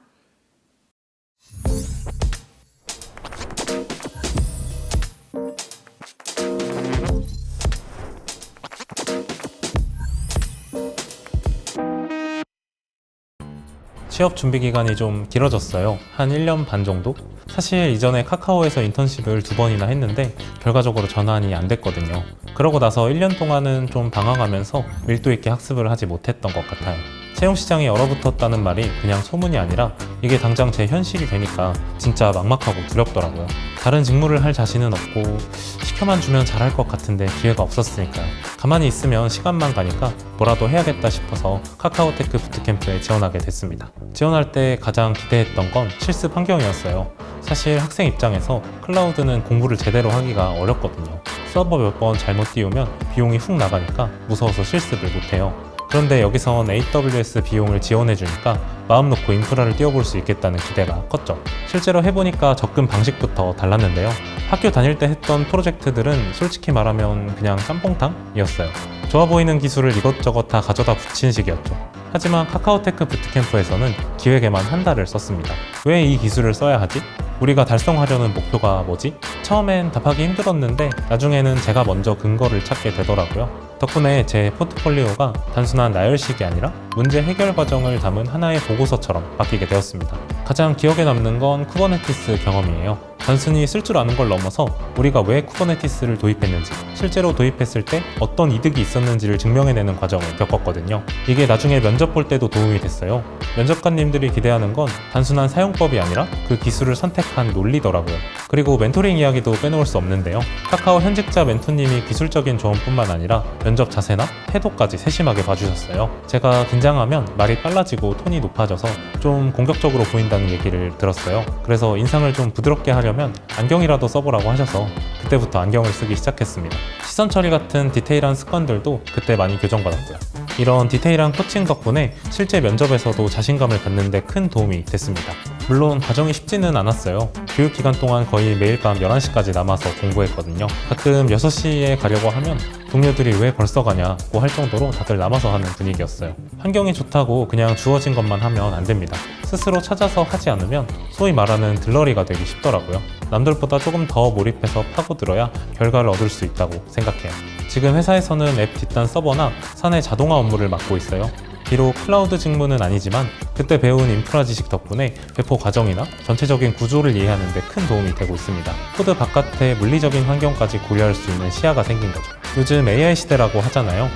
취업 준비 기간이 좀 길어졌어요. 한 1년 반 정도? 사실 이전에 카카오에서 인턴십을 2번이나 했는데 결과적으로 전환이 안 됐거든요. 그러고 나서 1년 동안은 좀 방황하면서 밀도 있게 학습을 하지 못했던 것 같아요. 채용시장이 얼어붙었다는 말이 그냥 소문이 아니라 이게 당장 제 현실이 되니까 진짜 막막하고 두렵더라고요. 다른 직무를 할 자신은 없고 시켜만 주면 잘할 것 같은데 기회가 없었으니까요. 가만히 있으면 시간만 가니까 뭐라도 해야겠다 싶어서 카카오테크 부트캠프에 지원하게 됐습니다. 지원할 때 가장 기대했던 건 실습 환경이었어요. 사실 학생 입장에서 클라우드는 공부를 제대로 하기가 어렵거든요. 서버 몇 번 잘못 띄우면 비용이 훅 나가니까 무서워서 실습을 못해요. 그런데 여기선 AWS 비용을 지원해주니까 마음 놓고 인프라를 띄워볼 수 있겠다는 기대가 컸죠. 실제로 해보니까 접근 방식부터 달랐는데요. 학교 다닐 때 했던 프로젝트들은 솔직히 말하면 그냥 짬뽕탕이었어요. 좋아 보이는 기술을 이것저것 다 가져다 붙인 식이었죠. 하지만 카카오테크 부트캠프에서는 기획에만 한 달을 썼습니다. 왜 이 기술을 써야 하지? 우리가 달성하려는 목표가 뭐지? 처음엔 답하기 힘들었는데 나중에는 제가 먼저 근거를 찾게 되더라고요. 덕분에 제 포트폴리오가 단순한 나열식이 아니라 문제 해결 과정을 담은 하나의 보고서처럼 바뀌게 되었습니다. 가장 기억에 남는 건 쿠버네티스 경험이에요. 단순히 쓸 줄 아는 걸 넘어서 우리가 왜 쿠버네티스를 도입했는지, 실제로 도입했을 때 어떤 이득이 있었는지를 증명해내는 과정을 겪었거든요. 이게 나중에 면접 볼 때도 도움이 됐어요. 면접관님들이 기대하는 건 단순한 사용법이 아니라 그 기술을 선택한 논리더라고요. 그리고 멘토링 이야기도 빼놓을 수 없는데요. 카카오 현직자 멘토님이 기술적인 조언뿐만 아니라 면접 자세나 태도까지 세심하게 봐주셨어요. 제가 긴장하면 말이 빨라지고 톤이 높아져서 좀 공격적으로 보인다는 얘기를 들었어요. 그래서 인상을 좀 부드럽게 하려면 안경이라도 써보라고 하셔서 그때부터 안경을 쓰기 시작했습니다. 시선 처리 같은 디테일한 습관들도 그때 많이 교정받았고요. 이런 디테일한 코칭 덕분에 실제 면접에서도 자신감을 갖는 데 큰 도움이 됐습니다. 물론 과정이 쉽지는 않았어요. 교육 기간 동안 거의 매일 밤 11시까지 남아서 공부했거든요. 가끔 6시에 가려고 하면 동료들이 왜 벌써 가냐고 할 정도로 다들 남아서 하는 분위기였어요. 환경이 좋다고 그냥 주어진 것만 하면 안 됩니다. 스스로 찾아서 하지 않으면 소위 말하는 들러리가 되기 쉽더라고요. 남들보다 조금 더 몰입해서 파고들어야 결과를 얻을 수 있다고 생각해요. 지금 회사에서는 앱 뒷단 서버나 사내 자동화 업무를 맡고 있어요. 비록 클라우드 직무는 아니지만 그때 배운 인프라 지식 덕분에 배포 과정이나 전체적인 구조를 이해하는 데 큰 도움이 되고 있습니다. 코드 바깥의 물리적인 환경까지 고려할 수 있는 시야가 생긴 거죠. 요즘 AI 시대라고 하잖아요.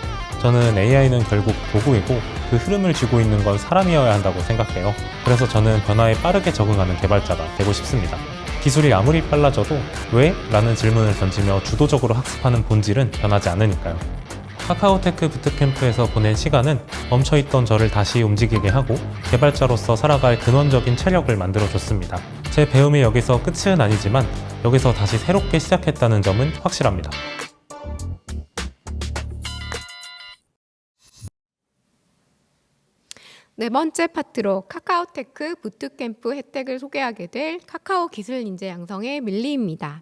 저는 AI는 결국 도구이고 그 흐름을 쥐고 있는 건 사람이어야 한다고 생각해요. 그래서 저는 변화에 빠르게 적응하는 개발자가 되고 싶습니다. 기술이 아무리 빨라져도 왜? 라는 질문을 던지며 주도적으로 학습하는 본질은 변하지 않으니까요. 카카오테크 부트캠프에서 보낸 시간은 멈춰있던 저를 다시 움직이게 하고 개발자로서 살아갈 근원적인 체력을 만들어줬습니다. 제 배움이 여기서 끝은 아니지만 여기서 다시 새롭게 시작했다는 점은 확실합니다. 네 번째 파트로 카카오테크 부트캠프 혜택을 소개하게 될 카카오 기술 인재 양성의 밀리입니다.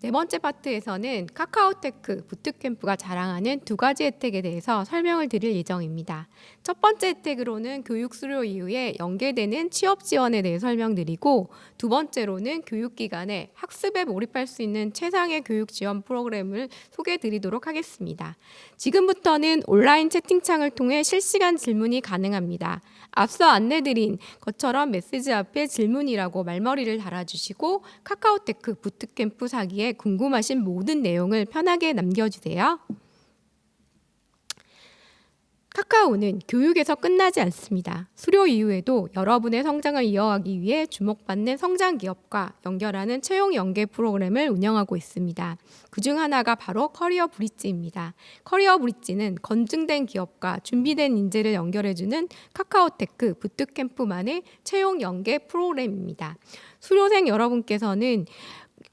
네 번째 파트에서는 카카오테크 부트캠프가 자랑하는 두 가지 혜택에 대해서 설명을 드릴 예정입니다. 첫 번째 혜택으로는 교육 수료 이후에 연계되는 취업 지원에 대해 설명드리고, 두 번째로는 교육 기간에 학습에 몰입할 수 있는 최상의 교육 지원 프로그램을 소개해드리도록 하겠습니다. 지금부터는 온라인 채팅창을 통해 실시간 질문이 가능합니다. 앞서 안내드린 것처럼 메시지 앞에 질문이라고 말머리를 달아주시고 카카오테크 부트캠프 사기에 궁금하신 모든 내용을 편하게 남겨주세요. 카카오는 교육에서 끝나지 않습니다. 수료 이후에도 여러분의 성장을 이어가기 위해 주목받는 성장 기업과 연결하는 채용 연계 프로그램을 운영하고 있습니다. 그중 하나가 바로 커리어 브릿지입니다. 커리어 브릿지는 검증된 기업과 준비된 인재를 연결해주는 카카오테크 부트캠프만의 채용 연계 프로그램입니다. 수료생 여러분께서는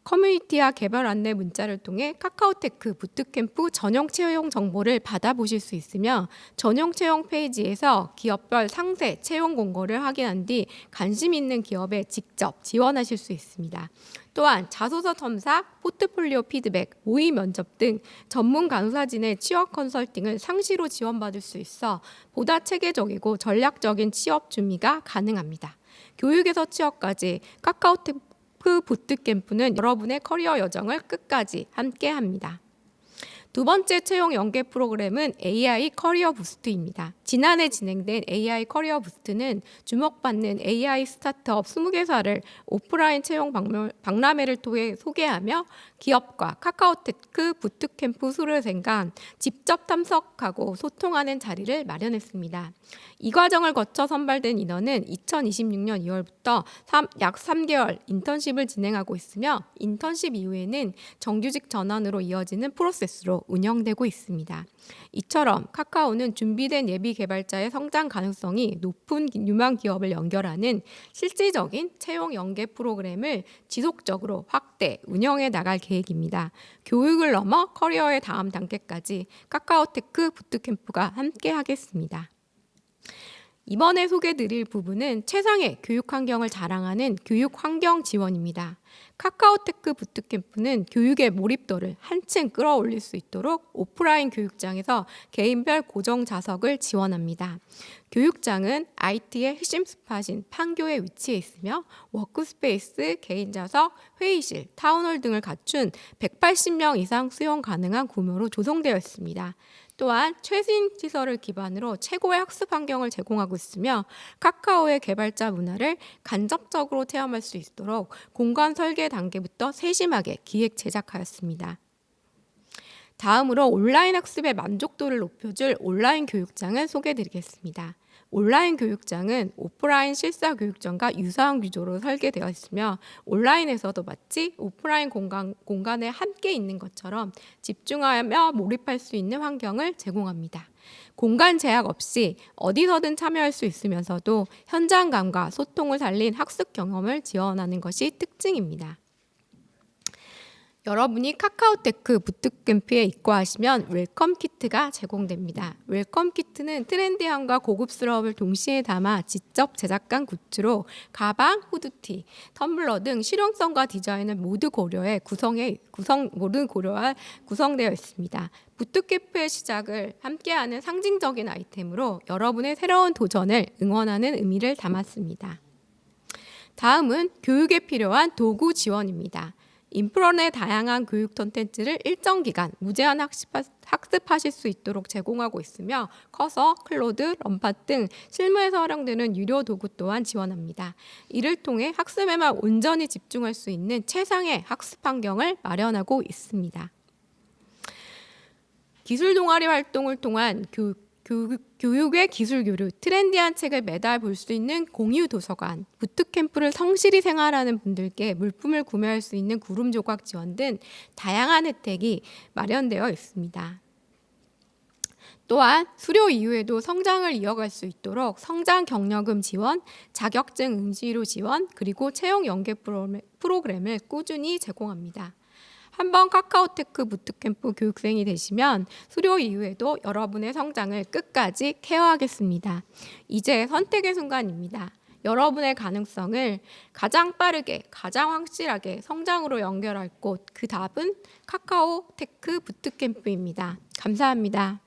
커뮤니티와 개별 안내 문자를 통해 카카오테크 부트캠프 전용 채용 정보를 받아보실 수 있으며 전용 채용 페이지에서 기업별 상세 채용 공고를 확인한 뒤 관심 있는 기업에 직접 지원하실 수 있습니다. 또한 자소서 첨삭, 포트폴리오 피드백, 모의 면접 등 전문 간호사진의 취업 컨설팅을 상시로 지원받을 수 있어 보다 체계적이고 전략적인 취업 준비가 가능합니다. 교육에서 취업까지 카카오테크 부트캠프는 여러분의 커리어 여정을 끝까지 함께합니다. 두 번째 채용 연계 프로그램은 AI 커리어 부스트입니다. 지난해 진행된 AI 커리어 부스트는 주목받는 AI 스타트업 20개사를 오프라인 채용 박람회를 통해 소개하며 기업과 카카오테크 부트캠프 수료생과 직접 참석하고 소통하는 자리를 마련했습니다. 이 과정을 거쳐 선발된 인원은 2026년 2월부터 약 3개월 인턴십을 진행하고 있으며 인턴십 이후에는 정규직 전환으로 이어지는 프로세스로 운영되고 있습니다. 이처럼 카카오는 준비된 예비 개발자의 성장 가능성이 높은 유망 기업을 연결하는 실질적인 채용 연계 프로그램을 지속적으로 확대, 운영해 나갈 계획입니다. 교육을 넘어 커리어의 다음 단계까지 카카오테크 부트캠프가 함께 하겠습니다. 이번에 소개드릴 부분은 최상의 교육 환경을 자랑하는 교육 환경 지원입니다. 카카오테크 부트캠프는 교육의 몰입도를 한층 끌어올릴 수 있도록 오프라인 교육장에서 개인별 고정 좌석을 지원합니다. 교육장은 IT의 핵심 스팟인 판교에 위치해 있으며 워크스페이스, 개인 좌석, 회의실, 타운홀 등을 갖춘 180명 이상 수용 가능한 규모로 조성되어 있습니다. 또한 최신 시설을 기반으로 최고의 학습 환경을 제공하고 있으며 카카오의 개발자 문화를 간접적으로 체험할 수 있도록 공간 설계 단계부터 세심하게 기획 제작하였습니다. 다음으로 온라인 학습의 만족도를 높여줄 온라인 교육장을 소개해드리겠습니다. 온라인 교육장은 오프라인 실사 교육장과 유사한 구조로 설계되어 있으며 온라인에서도 마치 오프라인 공간에 함께 있는 것처럼 집중하며 몰입할 수 있는 환경을 제공합니다. 공간 제약 없이 어디서든 참여할 수 있으면서도 현장감과 소통을 살린 학습 경험을 지원하는 것이 특징입니다. 여러분이 카카오테크 부트캠프에 입과하시면 웰컴 키트가 제공됩니다. 웰컴 키트는 트렌디함과 고급스러움을 동시에 담아 직접 제작한 굿즈로 가방, 후드티, 텀블러 등 실용성과 디자인을 모두 고려해 구성되어 있습니다. 부트캠프의 시작을 함께하는 상징적인 아이템으로 여러분의 새로운 도전을 응원하는 의미를 담았습니다. 다음은 교육에 필요한 도구 지원입니다. 인프런의 다양한 교육 콘텐츠를 일정 기간 무제한 학습하실 수 있도록 제공하고 있으며 커서, 클로드, 럼팟 등 실무에서 활용되는 유료 도구 또한 지원합니다. 이를 통해 학습에만 온전히 집중할 수 있는 최상의 학습 환경을 마련하고 있습니다. 기술 동아리 활동을 통한 교육의 기술 교류, 트렌디한 책을 매달 볼 수 있는 공유 도서관, 부트캠프를 성실히 생활하는 분들께 물품을 구매할 수 있는 구름 조각 지원 등 다양한 혜택이 마련되어 있습니다. 또한 수료 이후에도 성장을 이어갈 수 있도록 성장 경력금 지원, 자격증 응시료 지원, 그리고 채용 연계 프로그램을 꾸준히 제공합니다. 한번 카카오테크 부트캠프 교육생이 되시면 수료 이후에도 여러분의 성장을 끝까지 케어하겠습니다. 이제 선택의 순간입니다. 여러분의 가능성을 가장 빠르게, 가장 확실하게 성장으로 연결할 곳, 그 답은 카카오테크 부트캠프입니다. 감사합니다.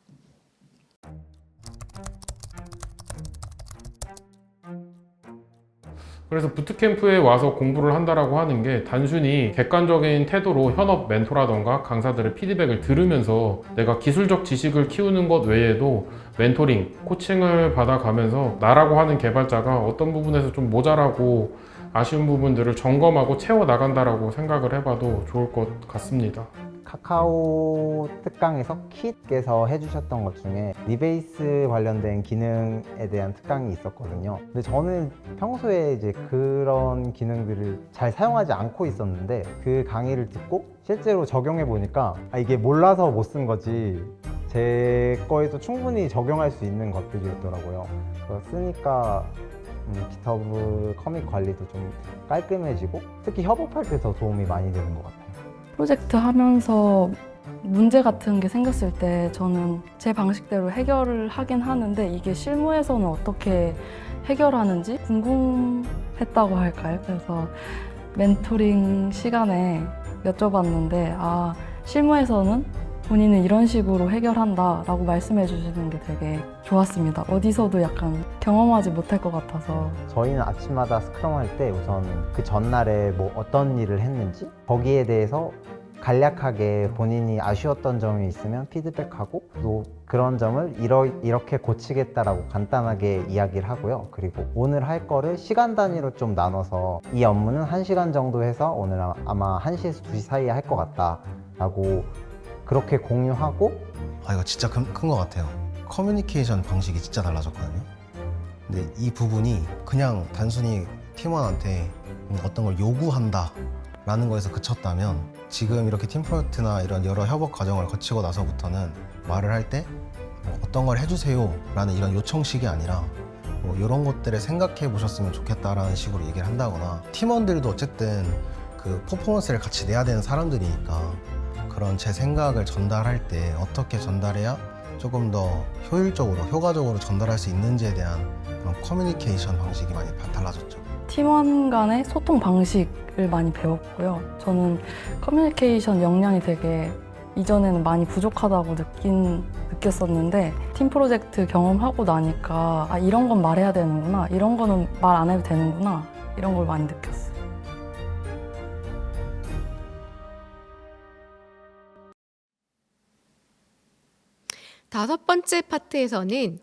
그래서 부트캠프에 와서 공부를 한다라고 하는 게 단순히 객관적인 태도로 현업 멘토라던가 강사들의 피드백을 들으면서 내가 기술적 지식을 키우는 것 외에도 멘토링, 코칭을 받아가면서 나라고 하는 개발자가 어떤 부분에서 좀 모자라고 아쉬운 부분들을 점검하고 채워나간다라고 생각을 해봐도 좋을 것 같습니다. 카카오 특강에서 킷께서 해주셨던 것 중에 리베이스 관련된 기능에 대한 특강이 있었거든요. 근데 저는 평소에 이제 그런 기능들을 잘 사용하지 않고 있었는데 그 강의를 듣고 실제로 적용해 보니까 이게 몰라서 못 쓴 거지 제 거에도 충분히 적용할 수 있는 것들이었더라고요. 그래서 쓰니까 GitHub 커밋 관리도 좀 깔끔해지고 특히 협업할 때 더 도움이 많이 되는 것 같아요. 프로젝트 하면서 문제 같은 게 생겼을 때 저는 제 방식대로 해결을 하긴 하는데 이게 실무에서는 어떻게 해결하는지 궁금했다고 할까요? 그래서 멘토링 시간에 여쭤봤는데 실무에서는 본인은 이런 식으로 해결한다 라고 말씀해 주시는 게 되게 좋았습니다. 어디서도 약간 경험하지 못할 것 같아서. 저희는 아침마다 스크럼 할 때 우선 그 전날에 뭐 어떤 일을 했는지 거기에 대해서 간략하게 본인이 아쉬웠던 점이 있으면 피드백하고 또 그런 점을 이렇게 고치겠다라고 간단하게 이야기를 하고요. 그리고 오늘 할 거를 시간 단위로 좀 나눠서 이 업무는 1시간 정도 해서 오늘 아마 1시에서 2시 사이에 할 것 같다 라고 그렇게 공유하고 이거 진짜 큰 것 같아요. 커뮤니케이션 방식이 진짜 달라졌거든요. 근데 이 부분이 그냥 단순히 팀원한테 어떤 걸 요구한다 라는 거에서 그쳤다면 지금 이렇게 팀 프로젝트나 이런 여러 협업 과정을 거치고 나서부터는 말을 할 때 어떤 걸 해주세요 라는 이런 요청식이 아니라 이런 것들을 생각해 보셨으면 좋겠다라는 식으로 얘기를 한다거나 팀원들도 어쨌든 그 퍼포먼스를 같이 내야 되는 사람들이니까 그런 제 생각을 전달할 때 어떻게 전달해야 조금 더 효율적으로 효과적으로 전달할 수 있는지에 대한 그런 커뮤니케이션 방식이 많이 달라졌죠. 팀원 간의 소통 방식을 많이 배웠고요. 저는 커뮤니케이션 역량이 되게 이전에는 많이 부족하다고 느꼈었는데 팀 프로젝트 경험하고 나니까 이런 건 말해야 되는구나, 이런 거는 말 안 해도 되는구나, 이런 걸 많이 느꼈어요. 다섯 번째 파트에서는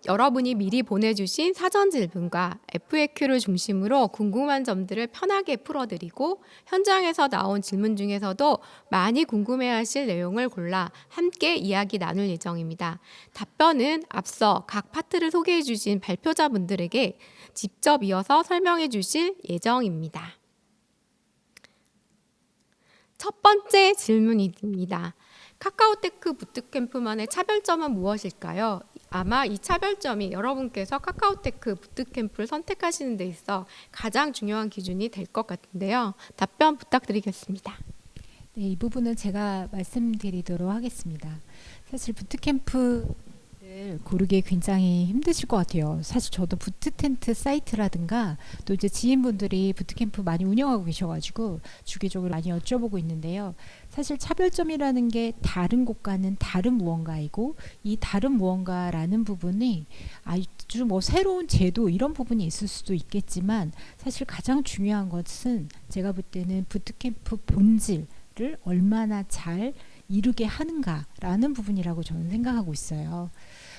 여러분이 미리 보내주신 사전 질문과 FAQ를 중심으로 궁금한 점들을 편하게 풀어드리고 현장에서 나온 질문 중에서도 많이 궁금해하실 내용을 골라 함께 이야기 나눌 예정입니다. 답변은 앞서 각 파트를 소개해 주신 발표자분들에게 직접 이어서 설명해 주실 예정입니다. 첫 번째 질문입니다. 카카오테크 부트캠프만의 차별점은 무엇일까요? 아마 이 차별점이 여러분께서 카카오테크 부트캠프를 선택하시는 데 있어 가장 중요한 기준이 될 것 같은데요. 답변 부탁드리겠습니다. 네, 이 부분은 제가 말씀드리도록 하겠습니다. 사실 부트캠프를 고르기 굉장히 힘드실 것 같아요. 사실 저도 부트텐트 사이트라든가 또 이제 지인분들이 부트캠프 많이 운영하고 계셔가지고 주기적으로 많이 여쭤보고 있는데요. 사실 차별점이라는 게 다른 곳과는 다른 무언가이고 이 다른 무언가라는 부분이 아주 새로운 제도 이런 부분이 있을 수도 있겠지만 사실 가장 중요한 것은 제가 볼 때는 부트캠프 본질을 얼마나 잘 이루게 하는가라는 부분이라고 저는 생각하고 있어요.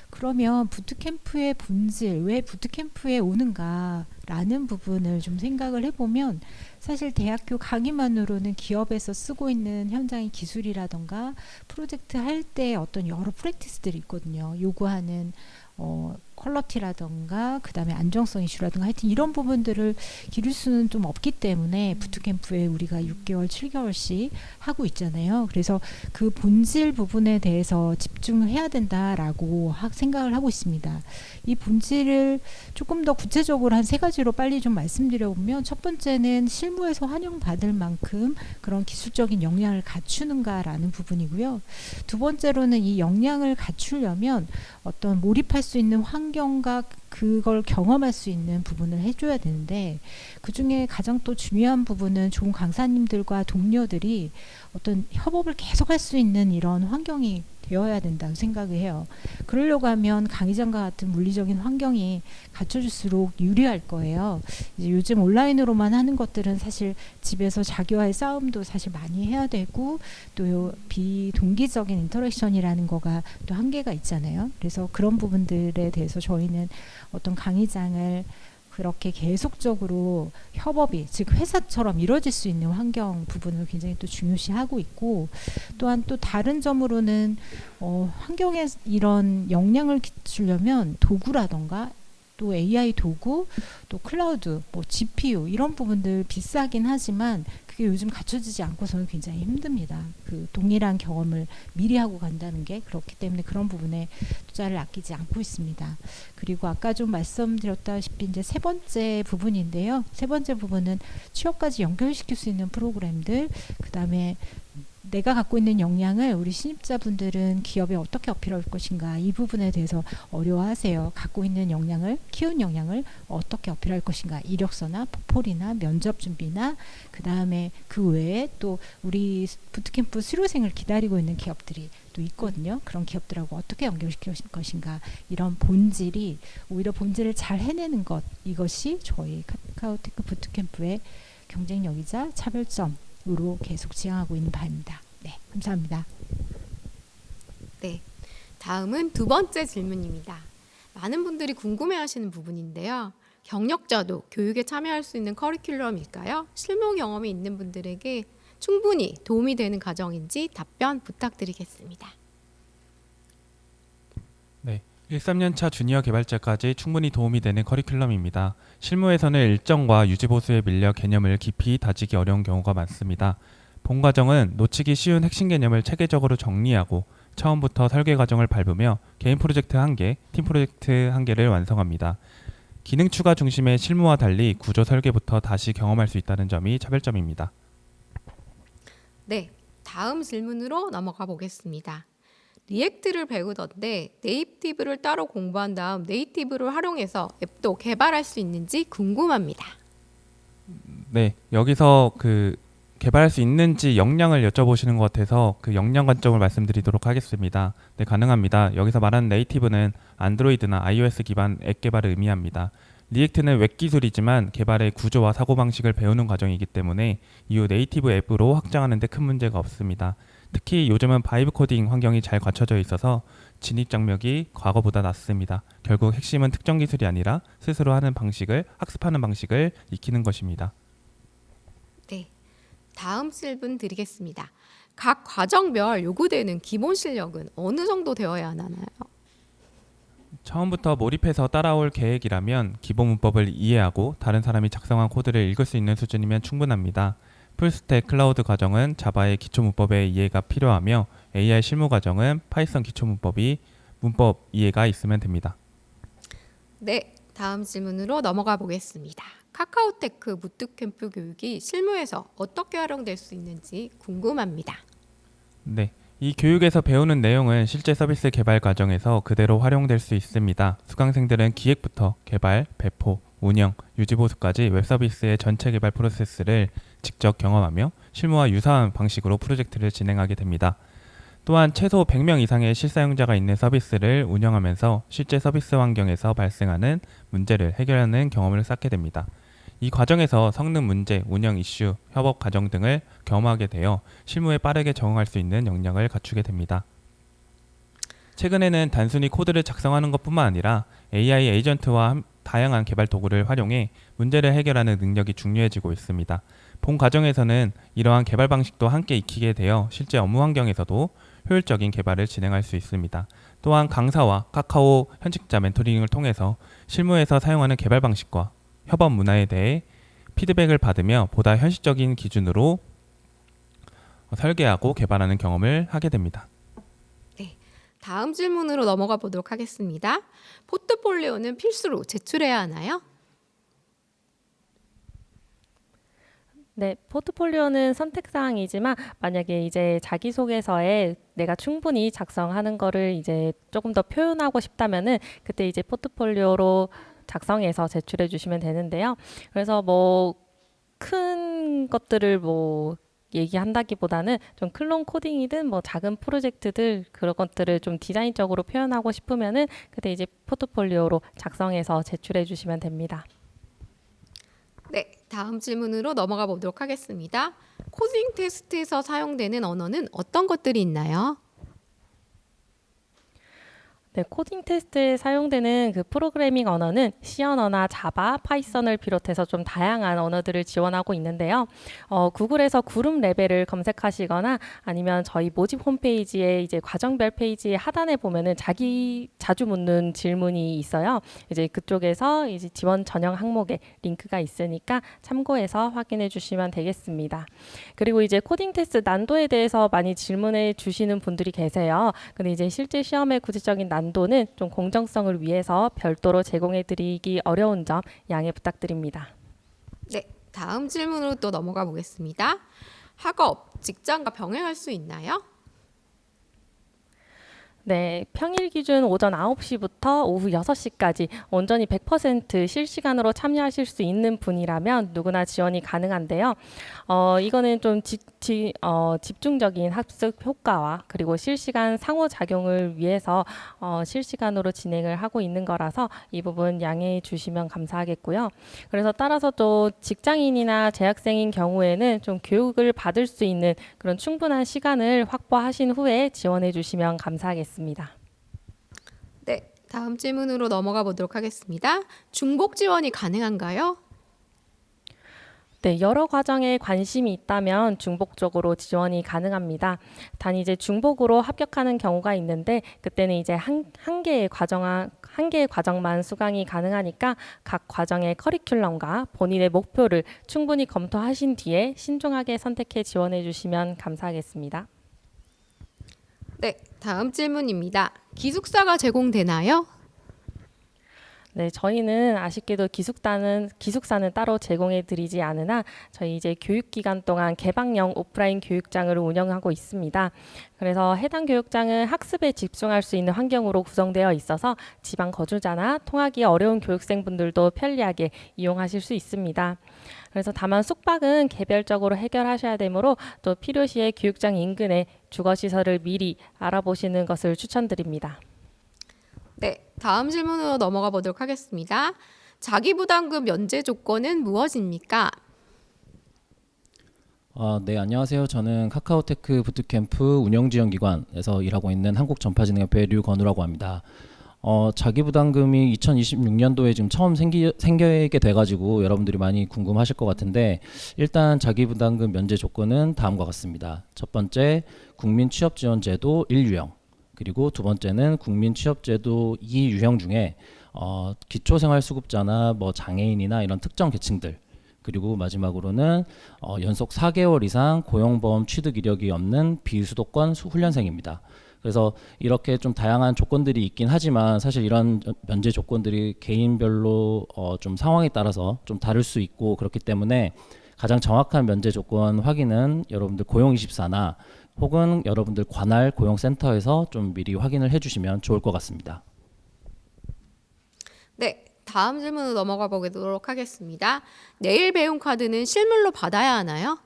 그러면 부트캠프의 본질, 왜 부트캠프에 오는가라는 부분을 좀 생각을 해보면 사실 대학교 강의만으로는 기업에서 쓰고 있는 현장의 기술이라던가 프로젝트 할 때 어떤 여러 프랙티스들이 있거든요. 요구하는 퀄러티라던가 그 다음에 안정성 이슈라든가 하여튼 이런 부분들을 기를 수는 좀 없기 때문에 부트캠프에 우리가 6개월, 7개월씩 하고 있잖아요. 그래서 그 본질 부분에 대해서 집중해야 된다라고 생각을 하고 있습니다. 이 본질을 조금 더 구체적으로 한 3가지로 빨리 좀 말씀드려보면 첫 번째는 실무에서 환영받을 만큼 그런 기술적인 역량을 갖추는가라는 부분이고요. 두 번째로는 이 역량을 갖추려면 어떤 몰입할 수 있는 환경과 그걸 경험할 수 있는 부분을 해줘야 되는데 그중에 가장 또 중요한 부분은 좋은 강사님들과 동료들이 어떤 협업을 계속할 수 있는 이런 환경이 되어야 된다고 생각을 해요. 그러려고 하면 강의장과 같은 물리적인 환경이 갖춰질수록 유리할 거예요. 이제 요즘 온라인으로만 하는 것들은 사실 집에서 자기와의 싸움도 사실 많이 해야 되고 또 비동기적인 인터랙션이라는 거가 또 한계가 있잖아요. 그래서 그런 부분들에 대해서 저희는 어떤 강의장을 그렇게 계속적으로 협업이 즉 회사처럼 이루어질 수 있는 환경 부분을 굉장히 또 중요시하고 있고 또한 또 다른 점으로는 환경에 이런 역량을 갖추려면 도구라던가 또 AI 도구, 또 클라우드, 뭐 GPU 이런 부분들 비싸긴 하지만 그게 요즘 갖춰지지 않고서는 굉장히 힘듭니다. 그 동일한 경험을 미리 하고 간다는 게 그렇기 때문에 그런 부분에 투자를 아끼지 않고 있습니다. 그리고 아까 좀 말씀드렸다시피 이제 세 번째 부분인데요. 세 번째 부분은 취업까지 연결시킬 수 있는 프로그램들, 그 다음에 내가 갖고 있는 역량을 우리 신입자분들은 기업에 어떻게 어필할 것인가, 이 부분에 대해서 어려워하세요. 갖고 있는 역량을, 키운 역량을 어떻게 어필할 것인가, 이력서나 포폴이나 면접 준비나 그 다음에 그 외에 또 우리 부트캠프 수료생을 기다리고 있는 기업들이 또 있거든요. 그런 기업들하고 어떻게 연결시킬 것인가, 이런 본질이, 오히려 본질을 잘 해내는 것, 이것이 저희 카카오테크 부트캠프의 경쟁력이자 차별점으로 계속 지향하고 있는 바입니다. 네, 감사합니다. 네, 다음은 두 번째 질문입니다. 많은 분들이 궁금해하시는 부분인데요. 경력자도 교육에 참여할 수 있는 커리큘럼일까요? 실무 경험이 있는 분들에게 충분히 도움이 되는 과정인지 답변 부탁드리겠습니다. 네, 1, 3년차 주니어 개발자까지 충분히 도움이 되는 커리큘럼입니다. 실무에서는 일정과 유지보수에 밀려 개념을 깊이 다지기 어려운 경우가 많습니다. 본 과정은 놓치기 쉬운 핵심 개념을 체계적으로 정리하고 처음부터 설계 과정을 밟으며 개인 프로젝트 1개, 팀 프로젝트 1개를 완성합니다. 기능 추가 중심의 실무와 달리 구조 설계부터 다시 경험할 수 있다는 점이 차별점입니다. 네, 다음 질문으로 넘어가 보겠습니다. 리액트를 배우던데 네이티브를 따로 공부한 다음 네이티브를 활용해서 앱도 개발할 수 있는지 궁금합니다. 네, 여기서 개발할 수 있는지 역량을 여쭤보시는 것 같아서 그 역량 관점을 말씀드리도록 하겠습니다. 네, 가능합니다. 여기서 말하는 네이티브는 안드로이드나 iOS 기반 앱 개발을 의미합니다. 리액트는 웹 기술이지만 개발의 구조와 사고방식을 배우는 과정이기 때문에 이후 네이티브 앱으로 확장하는 데 큰 문제가 없습니다. 특히 요즘은 바이브 코딩 환경이 잘 갖춰져 있어서 진입 장벽이 과거보다 낮습니다. 결국 핵심은 특정 기술이 아니라 스스로 하는 방식을, 학습하는 방식을 익히는 것입니다. 네, 다음 질문 드리겠습니다. 각 과정별 요구되는 기본 실력은 어느 정도 되어야 하나요? 처음부터 몰입해서 따라올 계획이라면 기본 문법을 이해하고 다른 사람이 작성한 코드를 읽을 수 있는 수준이면 충분합니다. 풀스택 클라우드 과정은 자바의 기초 문법의 이해가 필요하며 AI 실무 과정은 파이썬 기초 문법 이해가 있으면 됩니다. 네, 다음 질문으로 넘어가 보겠습니다. 카카오테크 부트캠프 교육이 실무에서 어떻게 활용될 수 있는지 궁금합니다. 네, 이 교육에서 배우는 내용은 실제 서비스 개발 과정에서 그대로 활용될 수 있습니다. 수강생들은 기획부터 개발, 배포, 운영, 유지보수까지 웹서비스의 전체 개발 프로세스를 직접 경험하며 실무와 유사한 방식으로 프로젝트를 진행하게 됩니다. 또한 최소 100명 이상의 실사용자가 있는 서비스를 운영하면서 실제 서비스 환경에서 발생하는 문제를 해결하는 경험을 쌓게 됩니다. 이 과정에서 성능 문제, 운영 이슈, 협업 과정 등을 경험하게 되어 실무에 빠르게 적응할 수 있는 역량을 갖추게 됩니다. 최근에는 단순히 코드를 작성하는 것뿐만 아니라 AI 에이전트와 다양한 개발 도구를 활용해 문제를 해결하는 능력이 중요해지고 있습니다. 본 과정에서는 이러한 개발 방식도 함께 익히게 되어 실제 업무 환경에서도 효율적인 개발을 진행할 수 있습니다. 또한 강사와 카카오 현직자 멘토링을 통해서 실무에서 사용하는 개발 방식과 협업 문화에 대해 피드백을 받으며 보다 현실적인 기준으로 설계하고 개발하는 경험을 하게 됩니다. 네, 다음 질문으로 넘어가 보도록 하겠습니다. 포트폴리오는 필수로 제출해야 하나요? 네, 포트폴리오는 선택사항이지만 만약에 이제 자기소개서에 내가 충분히 작성하는 거를 이제 조금 더 표현하고 싶다면은 그때 이제 포트폴리오로 작성해서 제출해 주시면 되는데요. 그래서 뭐 큰 것들을 뭐 얘기한다기보다는 좀 클론 코딩이든 뭐 작은 프로젝트들 그런 것들을 좀 디자인적으로 표현하고 싶으면은 그때 이제 포트폴리오로 작성해서 제출해 주시면 됩니다. 네, 다음 질문으로 넘어가 보도록 하겠습니다. 코딩 테스트에서 사용되는 언어는 어떤 것들이 있나요? 네, 코딩 테스트에 사용되는 그 프로그래밍 언어는 C 언어나 자바, 파이썬을 비롯해서 좀 다양한 언어들을 지원하고 있는데요. 구글에서 구름 레벨을 검색하시거나 아니면 저희 모집 홈페이지에 이제 과정별 페이지 하단에 보면은 자주 묻는 질문이 있어요. 이제 그쪽에서 이제 지원 전형 항목에 링크가 있으니까 참고해서 확인해 주시면 되겠습니다. 그리고 이제 코딩 테스트 난도에 대해서 많이 질문해 주시는 분들이 계세요. 근데 이제 실제 시험의 구체적인 난도는 좀 공정성을 위해서 별도로 제공해 드리기 어려운 점 양해 부탁드립니다. 네, 다음 질문으로 또 넘어가 보겠습니다. 학업, 직장과 병행할 수 있나요? 네, 평일 기준 오전 9시부터 오후 6시까지 온전히 100% 실시간으로 참여하실 수 있는 분이라면 누구나 지원이 가능한데요. 이거는 좀 집중적인 학습 효과와 그리고 실시간 상호작용을 위해서 실시간으로 진행을 하고 있는 거라서 이 부분 양해해 주시면 감사하겠고요. 그래서 따라서 또 직장인이나 재학생인 경우에는 좀 교육을 받을 수 있는 그런 충분한 시간을 확보하신 후에 지원해 주시면 감사하겠습니다. 네, 다음 질문으로 넘어가 보도록 하겠습니다. 중복 지원이 가능한가요? 네, 여러 과정에 관심이 있다면 중복적으로 지원이 가능합니다. 단 이제 중복으로 합격하는 경우가 있는데 그때는 이제 한 개의 과정만 수강이 가능하니까 각 과정의 커리큘럼과 본인의 목표를 충분히 검토하신 뒤에 신중하게 선택해 지원해 주시면 감사하겠습니다. 네, 다음 질문입니다. 기숙사가 제공되나요? 네, 저희는 아쉽게도 기숙사는 따로 제공해 드리지 않으나 저희 이제 교육 기간 동안 개방형 오프라인 교육장을 운영하고 있습니다. 그래서 해당 교육장은 학습에 집중할 수 있는 환경으로 구성되어 있어서 지방 거주자나 통하기 어려운 교육생분들도 편리하게 이용하실 수 있습니다. 그래서 다만 숙박은 개별적으로 해결하셔야 되므로 또 필요시에 교육장 인근에 주거시설을 미리 알아보시는 것을 추천드립니다. 네, 다음 질문으로 넘어가 보도록 하겠습니다. 자기부담금 면제 조건은 무엇입니까? 네, 안녕하세요. 저는 카카오테크 부트캠프 운영지원기관에서 일하고 있는 한국전파진흥협회 류건우라고 합니다. 자기부담금이 2026년도에 지금 처음 생기게 돼가지고 여러분들이 많이 궁금하실 것 같은데 일단 자기부담금 면제 조건은 다음과 같습니다. 첫 번째, 국민취업지원제도 1유형, 그리고 두 번째는 국민취업제도 2유형 중에 기초생활수급자나 뭐 장애인이나 이런 특정 계층들, 그리고 마지막으로는 연속 4개월 이상 고용보험 취득 이력이 없는 비수도권 훈련생입니다. 그래서 이렇게 좀 다양한 조건들이 있긴 하지만 사실 이런 면제 조건들이 개인별로 좀 상황에 따라서 좀 다를 수 있고 그렇기 때문에 가장 정확한 면제 조건 확인은 여러분들 고용24나 혹은 여러분들 관할 고용센터에서 좀 미리 확인을 해주시면 좋을 것 같습니다. 네, 다음 질문으로 넘어가 보도록 하겠습니다. 내일 배움 카드는 실물로 받아야 하나요?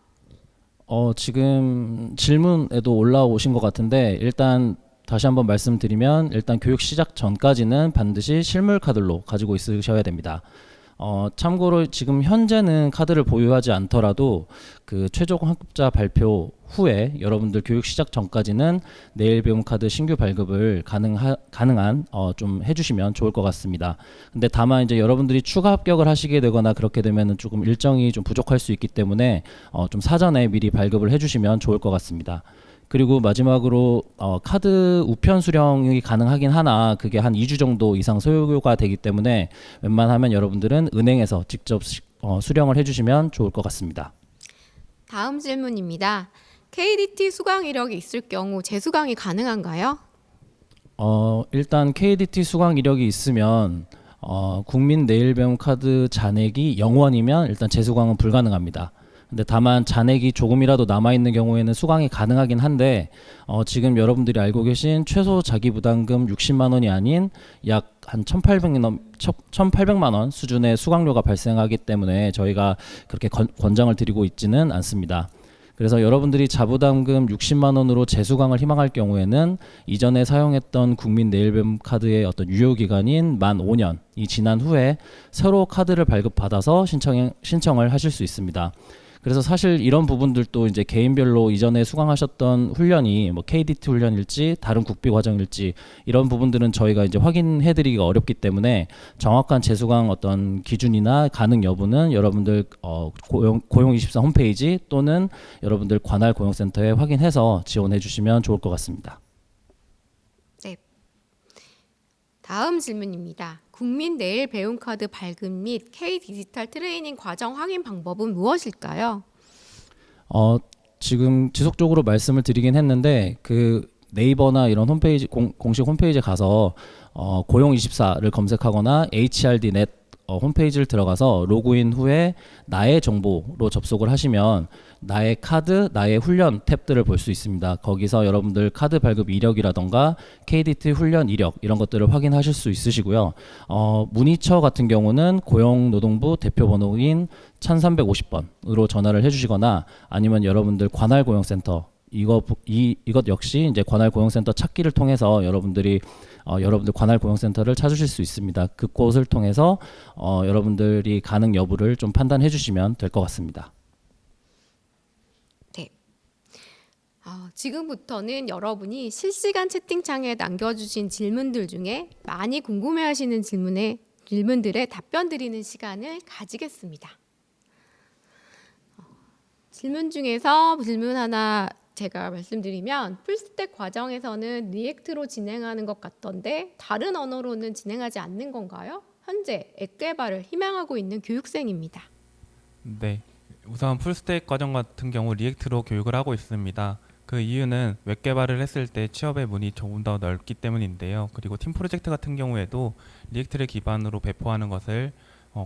지금 질문에도 올라오신 것 같은데 일단 다시 한번 말씀드리면 일단 교육 시작 전까지는 반드시 실물 카드로 가지고 있으셔야 됩니다. 참고로 지금 현재는 카드를 보유하지 않더라도 그 최종 합격자 발표 후에 여러분들 교육 시작 전까지는 내일 배움 카드 신규 발급을 가능한 좀 해주시면 좋을 것 같습니다. 근데 다만 이제 여러분들이 추가 합격을 하시게 되거나 그렇게 되면은 조금 일정이 좀 부족할 수 있기 때문에 좀 사전에 미리 발급을 해주시면 좋을 것 같습니다. 그리고 마지막으로 카드 우편 수령이 가능하긴 하나 그게 한 2주 정도 이상 소요가 되기 때문에 웬만하면 여러분들은 은행에서 직접 수령을 해주시면 좋을 것 같습니다. 다음 질문입니다. KDT 수강 이력이 있을 경우 재수강이 가능한가요? 일단 KDT 수강 이력이 있으면 국민 내일 배움 카드 잔액이 0원이면 일단 재수강은 불가능합니다. 근데 다만 잔액이 조금이라도 남아있는 경우에는 수강이 가능하긴 한데 지금 여러분들이 알고 계신 최소 자기부담금 60만 원이 아닌 약 한 1,800만 원 수준의 수강료가 발생하기 때문에 저희가 그렇게 권장을 드리고 있지는 않습니다. 그래서 여러분들이 자부담금 60만 원으로 재수강을 희망할 경우에는 이전에 사용했던 국민 내일배움 카드의 어떤 유효기간인 만 5년이 지난 후에 새로 카드를 발급받아서 신청을 하실 수 있습니다. 그래서 사실 이런 부분들도 이제 개인별로 이전에 수강하셨던 훈련이 뭐 KDT 훈련일지 다른 국비 과정일지 이런 부분들은 저희가 이제 확인해드리기가 어렵기 때문에 정확한 재수강 어떤 기준이나 가능 여부는 여러분들 고용24 홈페이지 또는 여러분들 관할 고용센터에 확인해서 지원해 주시면 좋을 것 같습니다. 네. 다음 질문입니다. 국민 내일 배움카드 발급 및 K 디지털 트레이닝 과정 확인 방법은 무엇일까요? 지금 지속적으로 말씀을 드리긴 했는데 그 네이버나 이런 홈페이지 공식 홈페이지에 가서 고용24를 검색하거나 HRDnet 홈페이지를 들어가서 로그인 후에 나의 정보로 접속을 하시면 나의 카드, 나의 훈련 탭들을 볼 수 있습니다. 거기서 여러분들 카드 발급 이력이라던가 KDT 훈련 이력 이런 것들을 확인하실 수 있으시고요. 문의처 같은 경우는 고용노동부 대표번호인 1350번으로 전화를 해주시거나 아니면 여러분들 관할 고용센터 이것 역시 이제 관할 고용센터 찾기를 통해서 여러분들 관할 고용센터를 찾으실 수 있습니다. 그곳을 통해서 여러분들이 가능 여부를 좀 판단해 주시면 될 것 같습니다. 네. 지금부터는 여러분이 실시간 채팅창에 남겨주신 질문들 중에 많이 궁금해하시는 질문들에 답변 드리는 시간을 가지겠습니다. 질문 중에서 질문 하나 제가 말씀드리면 풀스택 과정에서는 리액트로 진행하는 것 같던데 다른 언어로는 진행하지 않는 건가요? 현재 앱 개발을 희망하고 있는 교육생입니다. 네, 우선 풀스택 과정 같은 경우 리액트로 교육을 하고 있습니다. 그 이유는 웹 개발을 했을 때 취업의 문이 조금 더 넓기 때문인데요. 그리고 팀 프로젝트 같은 경우에도 리액트를 기반으로 배포하는 것을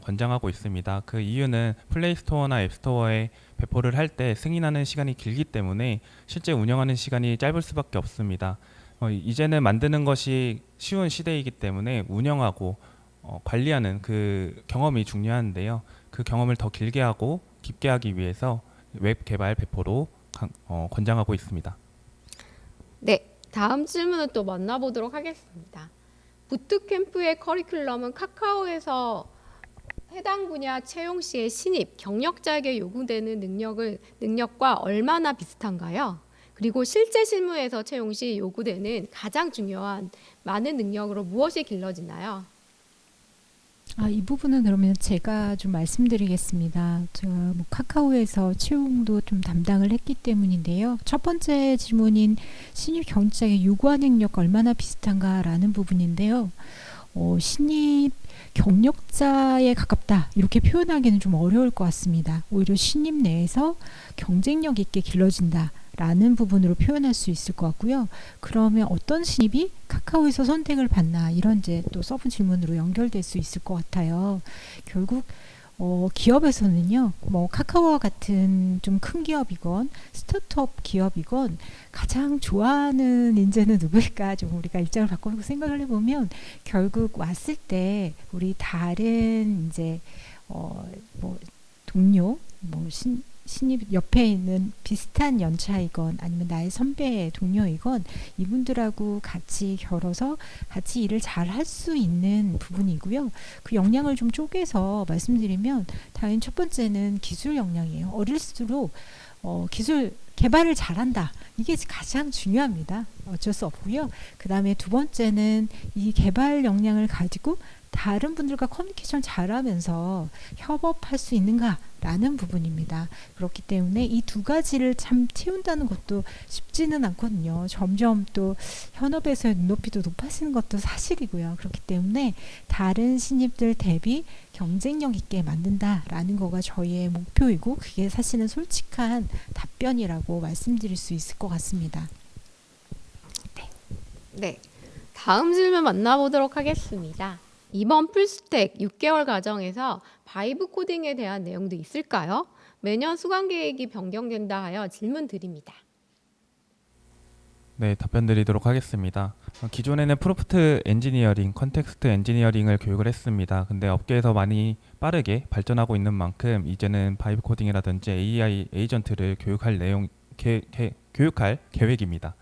권장하고 있습니다. 그 이유는 플레이스토어나 앱스토어에 배포를 할 때 승인하는 시간이 길기 때문에 실제 운영하는 시간이 짧을 수밖에 없습니다. 이제는 만드는 것이 쉬운 시대이기 때문에 운영하고 관리하는 그 경험이 중요한데요. 그 경험을 더 길게 하고 깊게 하기 위해서 웹 개발 배포로 권장하고 있습니다. 네, 다음 질문을 또 만나보도록 하겠습니다. 부트캠프의 커리큘럼은 카카오에서 해당 분야 채용 시의 신입, 경력자에게 요구되는 능력과 얼마나 비슷한가요? 그리고 실제 실무에서 채용 시 요구되는 가장 중요한 많은 능력으로 무엇이 길러지나요? 이 부분은 그러면 제가 좀 말씀드리겠습니다. 제가 뭐 카카오에서 채용도 좀 담당을 했기 때문인데요. 첫 번째 질문인 신입 경력자에게 요구하는 능력과 얼마나 비슷한가라는 부분인데요. 신입 경력자에 가깝다 이렇게 표현하기는 좀 어려울 것 같습니다. 오히려 신입 내에서 경쟁력 있게 길러진다 라는 부분으로 표현할 수 있을 것 같고요. 그러면 어떤 신입이 카카오에서 선택을 받나 이런 이제 또 서브 질문으로 연결될 수 있을 것 같아요. 결국 기업에서는요, 뭐 카카오와 같은 좀 큰 기업이건 스타트업 기업이건 가장 좋아하는 인재는 누구일까 좀 우리가 입장을 바꿔보고 생각을 해보면 결국 왔을 때 우리 다른 이제 뭐 동료, 뭐 신입 옆에 있는 비슷한 연차이건 아니면 나의 선배 동료이건 이분들하고 같이 겨뤄서 같이 일을 잘 할 수 있는 부분이고요. 그 역량을 좀 쪼개서 말씀드리면 당연히 첫 번째는 기술 역량이에요. 어릴수록 기술 개발을 잘한다. 이게 가장 중요합니다. 어쩔 수 없고요. 그 다음에 두 번째는 이 개발 역량을 가지고 다른 분들과 커뮤니케이션 잘하면서 협업할 수 있는가라는 부분입니다. 그렇기 때문에 이 두 가지를 참 채운다는 것도 쉽지는 않거든요. 점점 또 현업에서의 눈높이도 높아지는 것도 사실이고요. 그렇기 때문에 다른 신입들 대비 경쟁력 있게 만든다라는 거가 저희의 목표이고 그게 사실은 솔직한 답변이라고 말씀드릴 수 있을 것 같습니다. 네, 다음 질문 만나보도록 하겠습니다. 이번 풀스택 6개월 과정에서 바이브 코딩에 대한 내용도 있을까요? 매년 수강 계획이 변경된다 하여 질문 드립니다. 네, 답변 드리도록 하겠습니다. 기존에는 프로프트 엔지니어링, 컨텍스트 엔지니어링을 교육을 했습니다. 근데 업계에서 많이 빠르게 발전하고 있는 만큼 이제는 바이브 코딩이라든지 AI 에이전트를 교육할 계획입니다.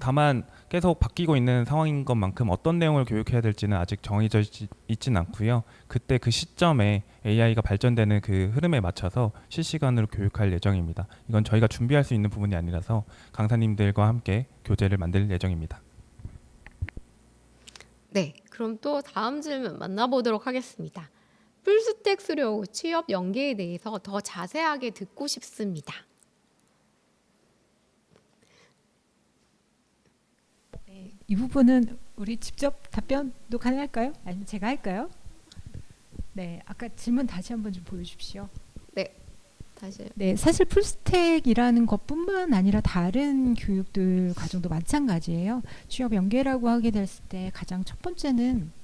다만 계속 바뀌고 있는 상황인 것만큼 어떤 내용을 교육해야 될지는 아직 정해져 있지는 않고요. 그때 그 시점에 AI가 발전되는 그 흐름에 맞춰서 실시간으로 교육할 예정입니다. 이건 저희가 준비할 수 있는 부분이 아니라서 강사님들과 함께 교재를 만들 예정입니다. 네, 그럼 또 다음 질문 만나보도록 하겠습니다. 풀스택 수료 후 취업 연계에 대해서 더 자세하게 듣고 싶습니다. 이 부분은 우리 직접 답변도 가능할까요? 아니면 제가 할까요? 네, 아까 질문 다시 한번 좀 보여주십시오. 네, 다시. 네, 사실 풀스택이라는 것뿐만 아니라 다른 교육들 과정도 마찬가지예요. 취업 연계라고 하게 됐을 때 가장 첫 번째는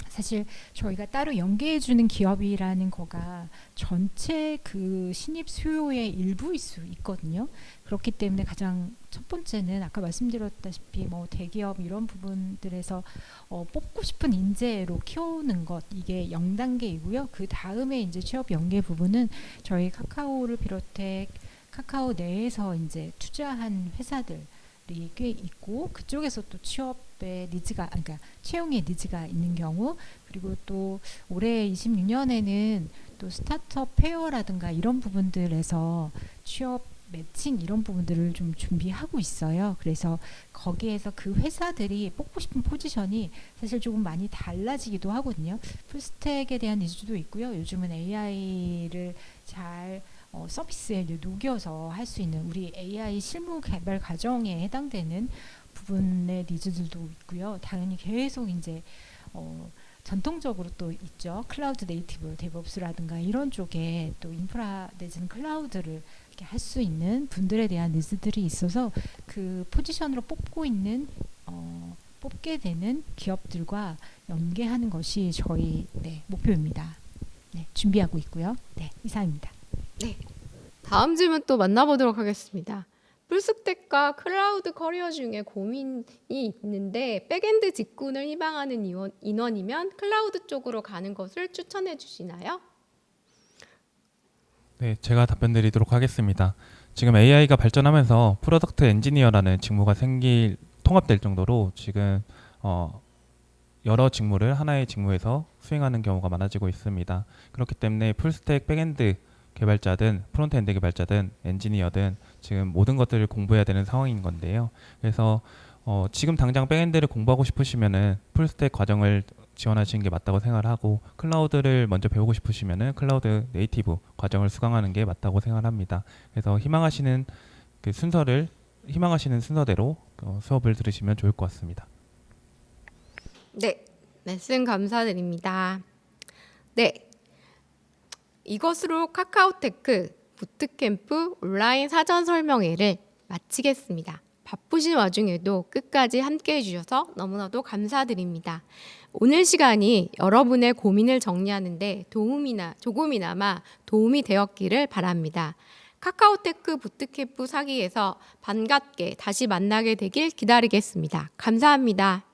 사실 저희가 따로 연계해주는 기업이라는 거가 전체 그 신입 수요의 일부일 수 있거든요. 그렇기 때문에 가장 첫 번째는 아까 말씀드렸다시피 뭐 대기업 이런 부분들에서 뽑고 싶은 인재로 키우는 것, 이게 0단계이고요. 그 다음에 이제 취업 연계 부분은 저희 카카오를 비롯해 카카오 내에서 이제 투자한 회사들 꽤 있고, 그쪽에서 또 취업의 니즈가, 그러니까 채용의 니즈가 있는 경우, 그리고 또 올해 26년에는 또 스타트업 페어라든가 이런 부분들에서 취업 매칭 이런 부분들을 좀 준비하고 있어요. 그래서 거기에서 그 회사들이 뽑고 싶은 포지션이 사실 조금 많이 달라지기도 하거든요. 풀스택에 대한 니즈도 있고요. 요즘은 AI를 잘 서비스에 녹여서 할 수 있는 우리 AI 실무 개발 과정에 해당되는 부분의 니즈들도 있고요. 당연히 계속 이제 전통적으로 또 있죠. 클라우드 네이티브, 데브옵스라든가 이런 쪽에 또 인프라 내지는 클라우드를 이렇게 할 수 있는 분들에 대한 니즈들이 있어서 그 포지션으로 뽑게 되는 기업들과 연계하는 것이 저희 목표입니다. 네, 준비하고 있고요. 네, 이상입니다. 네, 다음 질문 또 만나보도록 하겠습니다. 풀스택과 클라우드 커리어 중에 고민이 있는데 백엔드 직군을 희망하는 인원이면 클라우드 쪽으로 가는 것을 추천해 주시나요? 네, 제가 답변 드리도록 하겠습니다. 지금 AI가 발전하면서 프로덕트 엔지니어라는 직무가 통합될 정도로 지금 여러 직무를 하나의 직무에서 수행하는 경우가 많아지고 있습니다. 그렇기 때문에 풀스택 백엔드 개발자든 프론트엔드 개발자든 엔지니어든 지금 모든 것들을 공부해야 되는 상황인 건데요. 그래서 지금 당장 백엔드를 공부하고 싶으시면은 풀스택 과정을 지원하시는 게 맞다고 생각하고, 클라우드를 먼저 배우고 싶으시면은 클라우드 네이티브 과정을 수강하는 게 맞다고 생각합니다. 그래서 희망하시는 순서대로 수업을 들으시면 좋을 것 같습니다. 네, 말씀 감사드립니다. 네, 이것으로 카카오테크 부트캠프 온라인 사전 설명회를 마치겠습니다. 바쁘신 와중에도 끝까지 함께해 주셔서 너무나도 감사드립니다. 오늘 시간이 여러분의 고민을 정리하는 데 조금이나마 도움이 되었기를 바랍니다. 카카오테크 부트캠프 4기에서 반갑게 다시 만나게 되길 기다리겠습니다. 감사합니다.